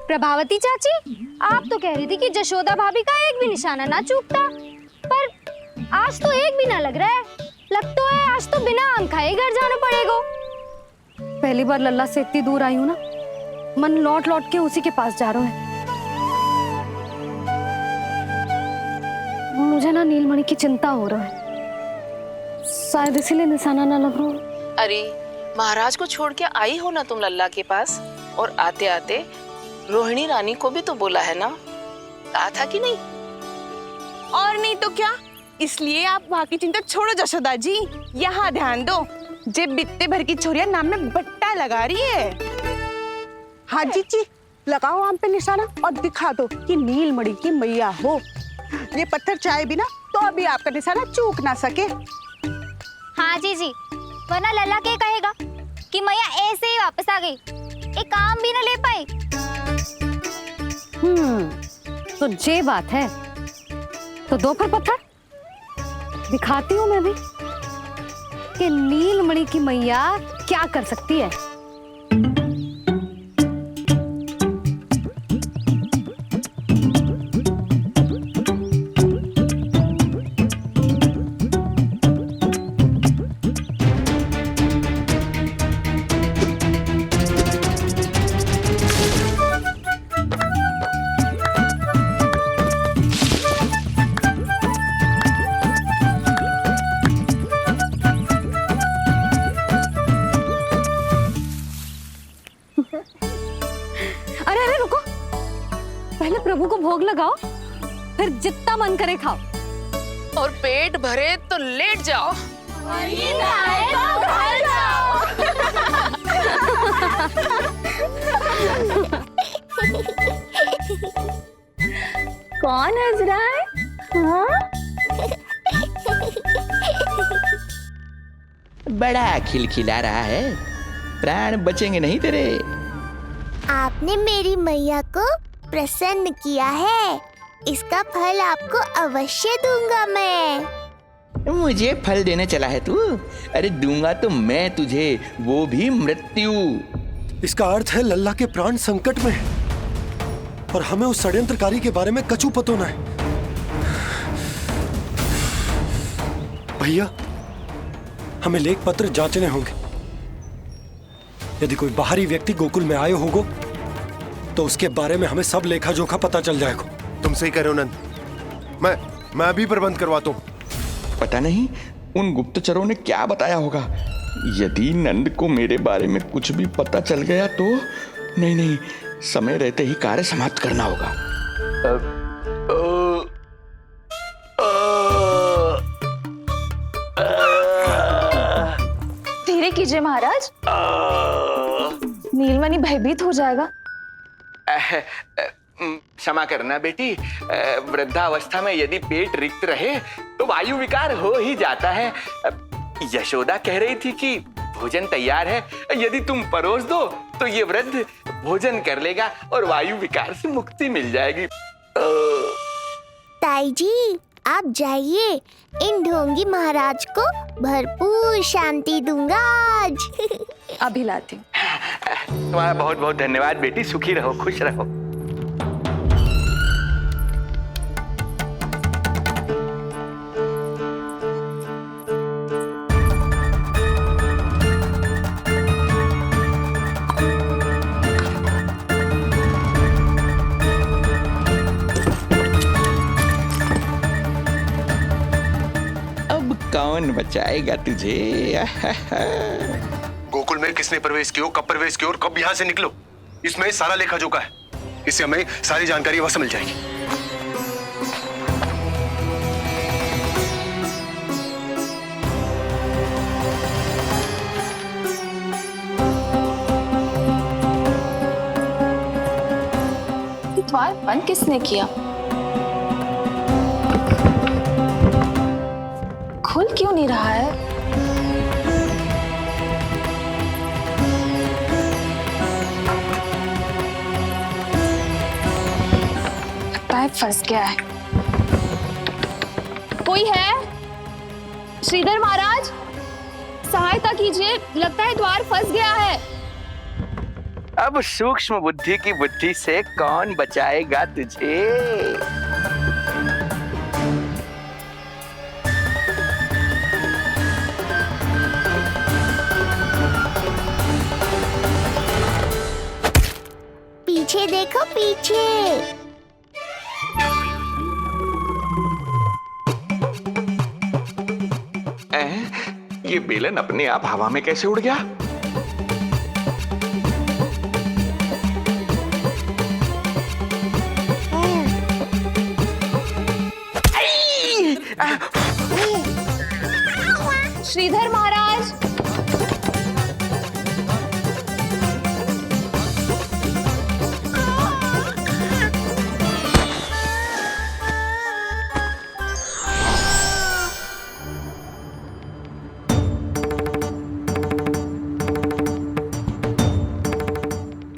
Speaker 3: प्रभावती चाची, आप तो कह रही थी कि जशोदा भाभी का एक भी निशाना ना चूकता, पर आज तो एक भी ना लग रहा है। लगता है आज तो बिना आम खाए घर जाना पड़ेगा।
Speaker 1: पहली बार लल्ला से इतनी दूर आई हूं ना, मन लौट लौट के उसी के पास जा रहा है। मुझे ना नीलमणि की चिंता हो रहा है, शायद इसीलिए निशाना ना लग रहा हो।
Speaker 16: अरे महाराज को छोड़ के आई हो ना तुम लल्ला के पास, और आते आते रोहिणी रानी को भी तो बोला है ना, कहा था कि नहीं?
Speaker 7: और नहीं तो क्या, इसलिए आप वहाँ की चिंता छोड़ो जशोदा जी, यहाँ ध्यान दो। जे बित्ते भर की छोरिया नाम में बट्टा लगा रही है।
Speaker 17: हाँ जीजी, लगाओ आम पे निशाना और दिखा दो कि नीलमणि की मैया हो। ये पत्थर चाहे भी ना तो अभी आपका निशाना चूक ना सके।
Speaker 3: हाँ जीजी, वरना लल्ला क्या कहेगा कि मैया ऐसे ही वापस आ गई, एक काम भी ना ले पाई।
Speaker 1: तो ये बात है, तो दो फिर पत्थर दिखाती हूँ मैं भी कि नीलमणि की मैया क्या कर सकती है। पहले प्रभु को भोग लगाओ, फिर जितना मन करे खाओ,
Speaker 16: और पेट भरे तो लेट जाओ।
Speaker 3: घर जाओ।
Speaker 6: कौन हंस रहा है? हाँ?
Speaker 9: बड़ा खिलखिला रहा है, प्राण बचेंगे नहीं तेरे।
Speaker 3: आपने मेरी मैया को प्रसन्न किया है, इसका फल आपको अवश्य दूंगा मैं।
Speaker 9: मुझे फल देने चला है तू? अरे दूंगा तो मैं तुझे, वो भी मृत्यु।
Speaker 12: इसका अर्थ है लल्ला के प्राण संकट में है और हमें उस षड्यंत्रकारी के बारे में कचू पतोना है। भैया, हमें लेख पत्र जांचने होंगे। यदि कोई बाहरी व्यक्ति गोकुल में आए होगो तो उसके बारे में हमें सब लेखा जोखा पता चल जाएगा।
Speaker 8: तुम सही कह रहे हो नंद, मैं अभी प्रबंध करवाता हूँ।
Speaker 9: पता नहीं उन गुप्तचरों ने क्या बताया होगा। यदि नंद को मेरे बारे में कुछ भी पता चल गया तो नहीं, समय रहते ही कार्य समाप्त करना होगा।
Speaker 6: धीरे कीजिए महाराज, नीलमणि भयभीत हो जाएगा।
Speaker 9: क्षमा करना बेटी, वृद्धावस्था में यदि पेट रिक्त रहे तो वायु विकार हो ही जाता है। यशोदा कह रही थी कि भोजन तैयार है। यदि तुम परोस दो तो ये वृद्ध भोजन कर लेगा और वायु विकार से मुक्ति मिल जाएगी।
Speaker 3: ताई जी, आप जाइए, इन ढोंगी महाराज को भरपूर शांति दूंगा आज।
Speaker 6: अभी लाती हूँ।
Speaker 9: तुम्हारा बहुत बहुत धन्यवाद बेटी, सुखी रहो, खुश रहो। कौन बचाएगा तुझे?
Speaker 8: गोकुल में किसने प्रवेश किया, कब प्रवेश किया और कब यहाँ से निकलो, इसमें सारा लेखा जोखा है। इससे हमें सारी जानकारी वहां से मिल जाएगी।
Speaker 16: द्वार बंद किसने किया? खुल क्यों नहीं रहा है? लगता है फंस गया है। कोई है? श्रीधर महाराज, सहायता कीजिए, लगता है द्वार फंस गया है।
Speaker 9: अब सूक्ष्म बुद्धि की बुद्धि से कौन बचाएगा तुझे?
Speaker 3: पीछे देखो, पीछे।
Speaker 9: ये बेलन अपने आप हवा में कैसे उड़ गया?
Speaker 1: श्रीधर महाराज,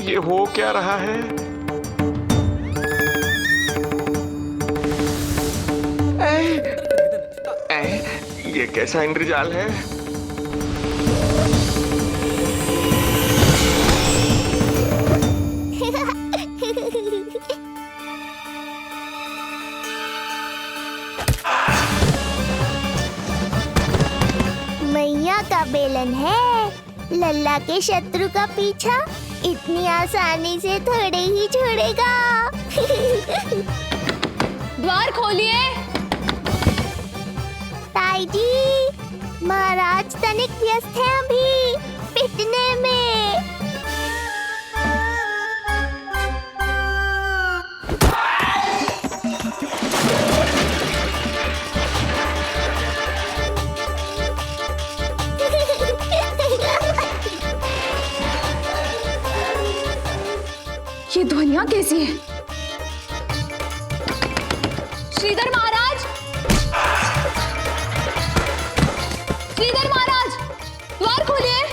Speaker 9: ये हो क्या रहा है? ये कैसा इंद्रजाल है?
Speaker 3: मैया का बेलन है, लल्ला के शत्रु का पीछा इतनी आसानी से थोड़े ही छोड़ेगा।
Speaker 1: द्वार खोलिए।
Speaker 3: ताई जी, महाराज तनिक व्यस्त हैं अभी पिटने में।
Speaker 1: ये ध्वनियां कैसी है? श्रीधर महाराज, श्रीधर महाराज, द्वार खोलिए।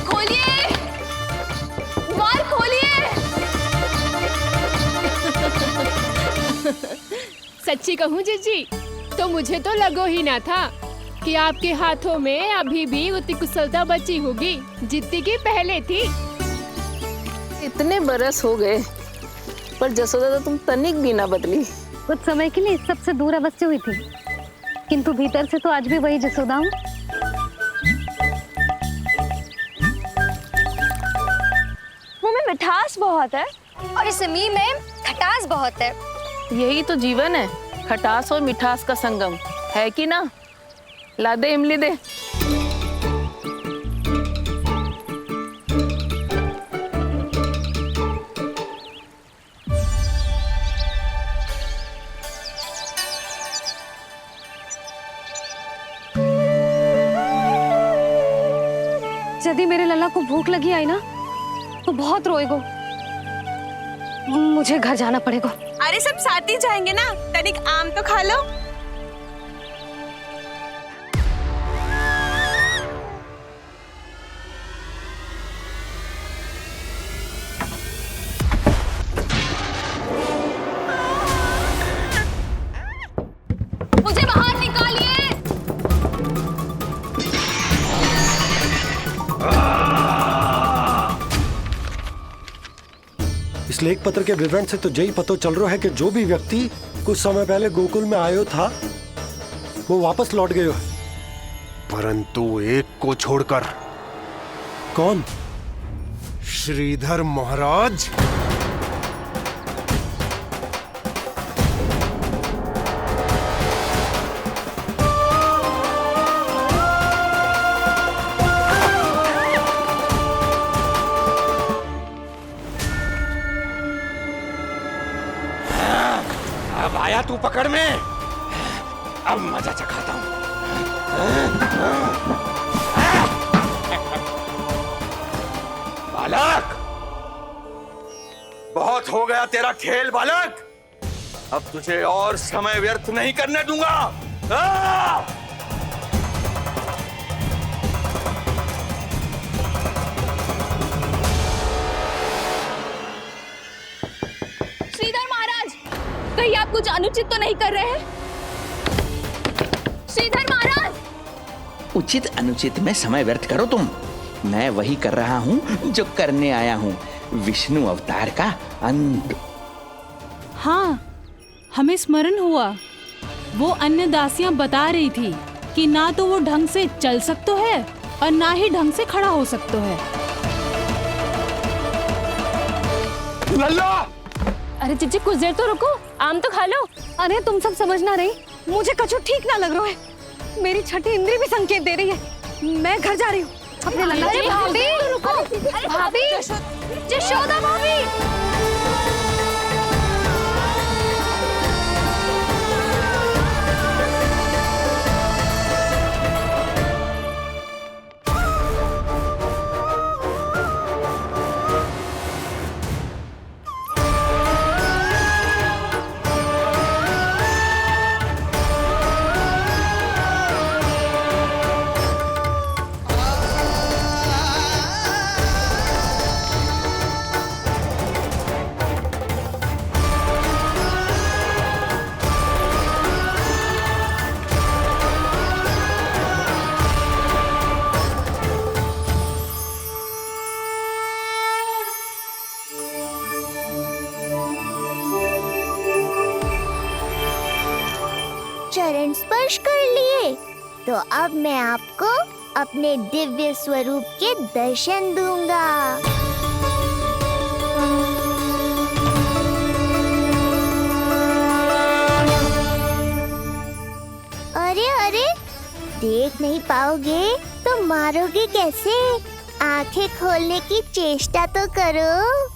Speaker 1: खोलिए, द्वार खोलिए।
Speaker 14: सच्ची कहूँ जीजी, तो मुझे तो लगो ही ना था कि आपके हाथों में अभी भी उतनी कुशलता बची होगी जितनी की पहले थी।
Speaker 16: इतने बरस हो गए पर जसोदा तो तुम तनिक भी ना बदली।
Speaker 1: कुछ समय के लिए इस सबसे दूर अवश्य हुई थी, किंतु भीतर से तो आज भी वही जसोदा हूँ।
Speaker 6: मुंह में मिठास बहुत है
Speaker 1: और इस मी में खटास बहुत है।
Speaker 16: यही तो जीवन है, खटास और मिठास का संगम है कि ना? ला दे इमली दे।
Speaker 1: यदि मेरे लल्ला को भूख लगी आई ना तो बहुत रोएगो। मुझे घर जाना पड़ेगा।
Speaker 7: अरे सब साथ ही जाएंगे ना, तनिक आम तो खा लो।
Speaker 1: मुझे बाहर निकालिए।
Speaker 12: इस लेख पत्र के विवरण से तो यही पता चल रहा है कि जो भी व्यक्ति कुछ समय पहले गोकुल में आयो था वो वापस लौट गयो है,
Speaker 8: परंतु एक को छोड़कर।
Speaker 12: कौन?
Speaker 8: श्रीधर महाराज।
Speaker 9: अब आया तू पकड़ में, अब मजा चखाता हूं। बालक, बहुत हो गया तेरा खेल बालक, अब तुझे और समय व्यर्थ नहीं करने दूंगा।
Speaker 1: श्रीधर महाराज, कहीं आप कुछ अनुचित तो नहीं कर रहे हैं? श्रीधर महाराज!
Speaker 9: उचित अनुचित में समय व्यर्थ करो तुम, मैं वही कर रहा हूं जो करने आया हूं, विष्णु अवतार का अंत।
Speaker 18: हाँ, हमें स्मरण हुआ, वो अन्य दासियां बता रही थी कि ना तो वो ढंग से चल सकते है और ना ही ढंग से खड़ा हो सकते है।
Speaker 9: लल्ला!
Speaker 1: अरे चिच्ची कुछ देर तो रुको, आम तो खा लो। अरे तुम सब समझना नहीं, मुझे कछु ठीक ना लग रहा है। मेरी छठी इंद्री भी संकेत दे रही है। मैं घर जा रही हूँ अपने लल्ला।
Speaker 3: अरे भाभी, रुको। भाभी,
Speaker 1: जशोदा भाभी।
Speaker 3: चरण स्पर्श कर लिए तो अब मैं आपको अपने दिव्य स्वरूप के दर्शन दूंगा। अरे अरे, देख नहीं पाओगे तो मारोगे कैसे? आंखें खोलने की चेष्टा तो करो।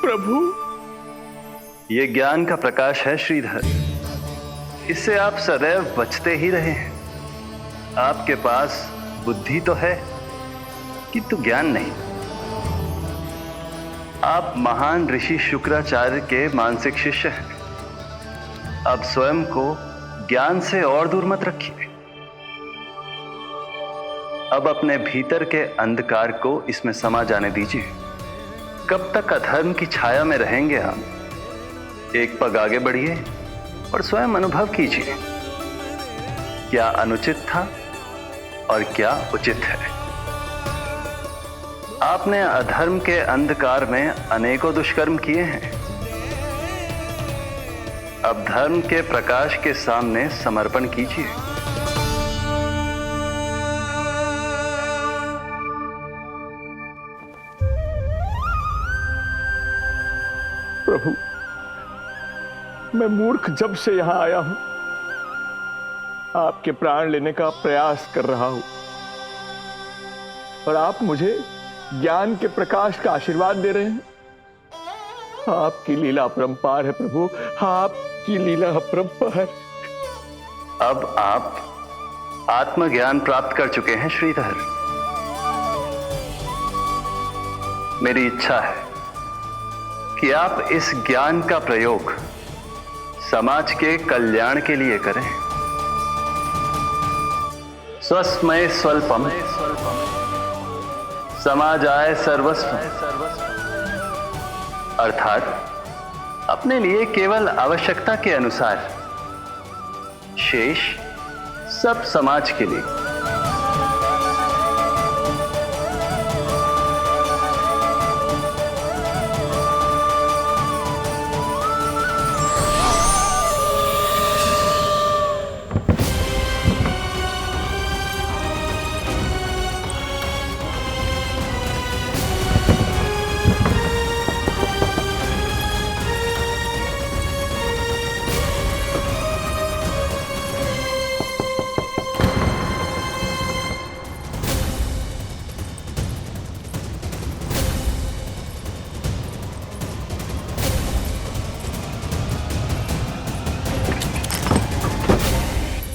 Speaker 19: प्रभु, ये ज्ञान का प्रकाश है श्रीधर, इससे आप सदैव बचते ही रहे हैं। आपके पास बुद्धि तो है किंतु ज्ञान नहीं। आप महान ऋषि शुक्राचार्य के मानसिक शिष्य हैं। आप स्वयं को ज्ञान से और दूर मत रखिए। अब अपने भीतर के अंधकार को इसमें समा जाने दीजिए। कब तक अधर्म की छाया में रहेंगे हम? एक पग आगे बढ़िए और स्वयं अनुभव कीजिए, क्या अनुचित था और क्या उचित है। आपने अधर्म के अंधकार में अनेकों दुष्कर्म किए हैं। अब धर्म के प्रकाश के सामने समर्पण कीजिए।
Speaker 2: प्रभु, मैं मूर्ख जब से यहां आया हूं, आपके प्राण लेने का प्रयास कर रहा हूं, और आप मुझे ज्ञान के प्रकाश का आशीर्वाद दे रहे हैं। आपकी लीला अपरंपार है प्रभु, आपकी लीला अपरंपार।
Speaker 19: अब आप आत्मज्ञान प्राप्त कर चुके हैं श्रीधर। मेरी इच्छा है कि आप इस ज्ञान का प्रयोग समाज के कल्याण के लिए करें। स्वस्मय स्वल्पम समाजाय सर्वस्व, अर्थात अपने लिए केवल आवश्यकता के अनुसार, शेष सब समाज के लिए।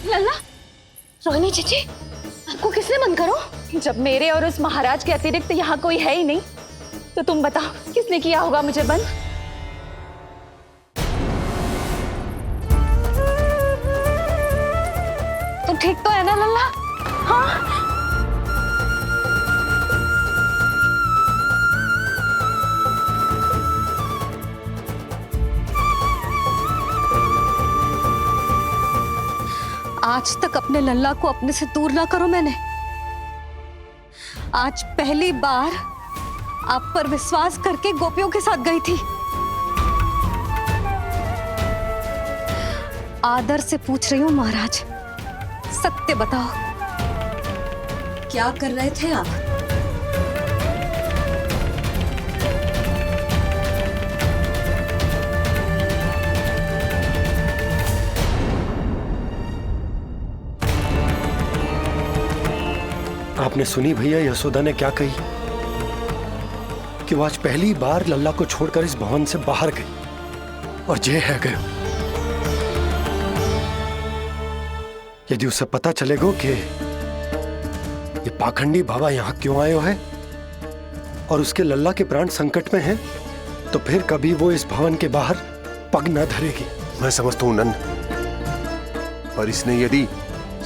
Speaker 1: लल्ला, रोहिणी चीची, आपको किसने बंद करो?
Speaker 6: जब मेरे और उस महाराज के अतिरिक्त यहाँ कोई है ही नहीं, तो तुम बताओ किसने किया होगा मुझे बंद?
Speaker 1: तुम ठीक तो है ना लल्ला? हाँ। आज तक अपने लल्ला को अपने से दूर ना करो मैंने। आज पहली बार आप पर विश्वास करके गोपियों के साथ गई थी। आदर से पूछ रही हूँ महाराज, सत्य बताओ, क्या कर रहे थे आप?
Speaker 12: आपने सुनी भैया यशोदा ने क्या कही? कि वो आज पहली बार लल्ला को छोड़कर इस भवन से बाहर गई और जे है गए। यदि उसे पता चलेगा कि ये पाखंडी बाबा यहां क्यों आयो है और उसके लल्ला के प्राण संकट में हैं, तो फिर कभी वो इस भवन के बाहर पग न धरेगी।
Speaker 8: मैं समझता हूं नंद, पर इसने यदि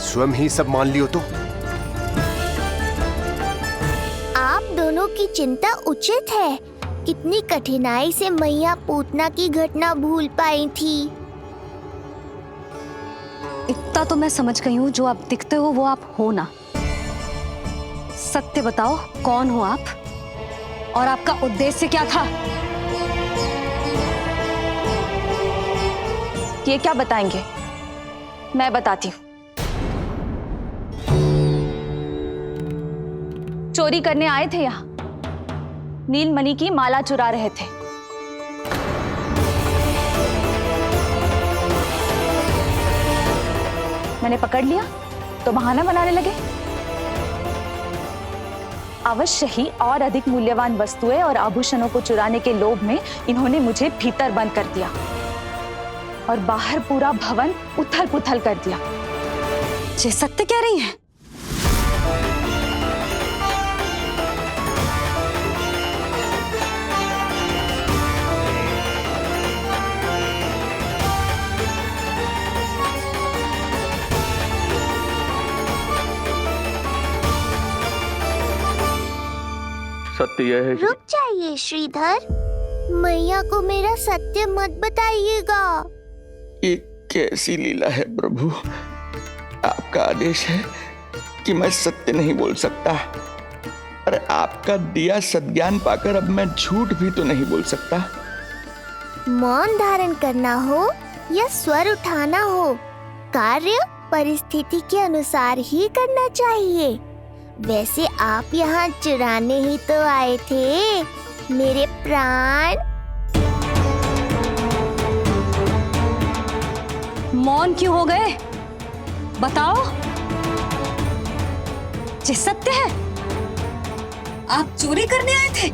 Speaker 8: स्वयं ही सब मान लियो तो?
Speaker 3: आप दोनों की चिंता उचित है। कितनी कठिनाई से मैया पूतना की घटना भूल पाई थी।
Speaker 1: इतना तो मैं समझ गई हूँ, जो आप दिखते हो वो आप हो ना। सत्य बताओ, कौन हो आप और आपका उद्देश्य क्या था?
Speaker 6: ये क्या बताएंगे? मैं बताती हूँ। चोरी करने आए थे यहाँ, नीलमणि की माला चुरा रहे थे। मैंने पकड़ लिया तो बहाना बनाने लगे। अवश्य ही और अधिक मूल्यवान वस्तुएं और आभूषणों को चुराने के लोभ में इन्होंने मुझे भीतर बंद कर दिया और बाहर पूरा भवन उथल पुथल कर दिया।
Speaker 1: ये सत्य कह रही हैं?
Speaker 9: सत्य यह है
Speaker 3: रुक जाइए श्रीधर, मैया को मेरा सत्य मत बताइएगा।
Speaker 9: ये कैसी लीला है प्रभु, आपका आदेश है कि मैं सत्य नहीं बोल सकता। अरे आपका दिया सद्ज्ञान पाकर अब मैं झूठ भी तो नहीं बोल सकता।
Speaker 3: मौन धारण करना हो या स्वर उठाना हो, कार्य परिस्थिति के अनुसार ही करना चाहिए। वैसे आप यहाँ चुराने ही तो आए थे मेरे प्राण।
Speaker 1: मौन क्यों हो गए? बताओ। ये सत्य है, आप चोरी करने आए थे?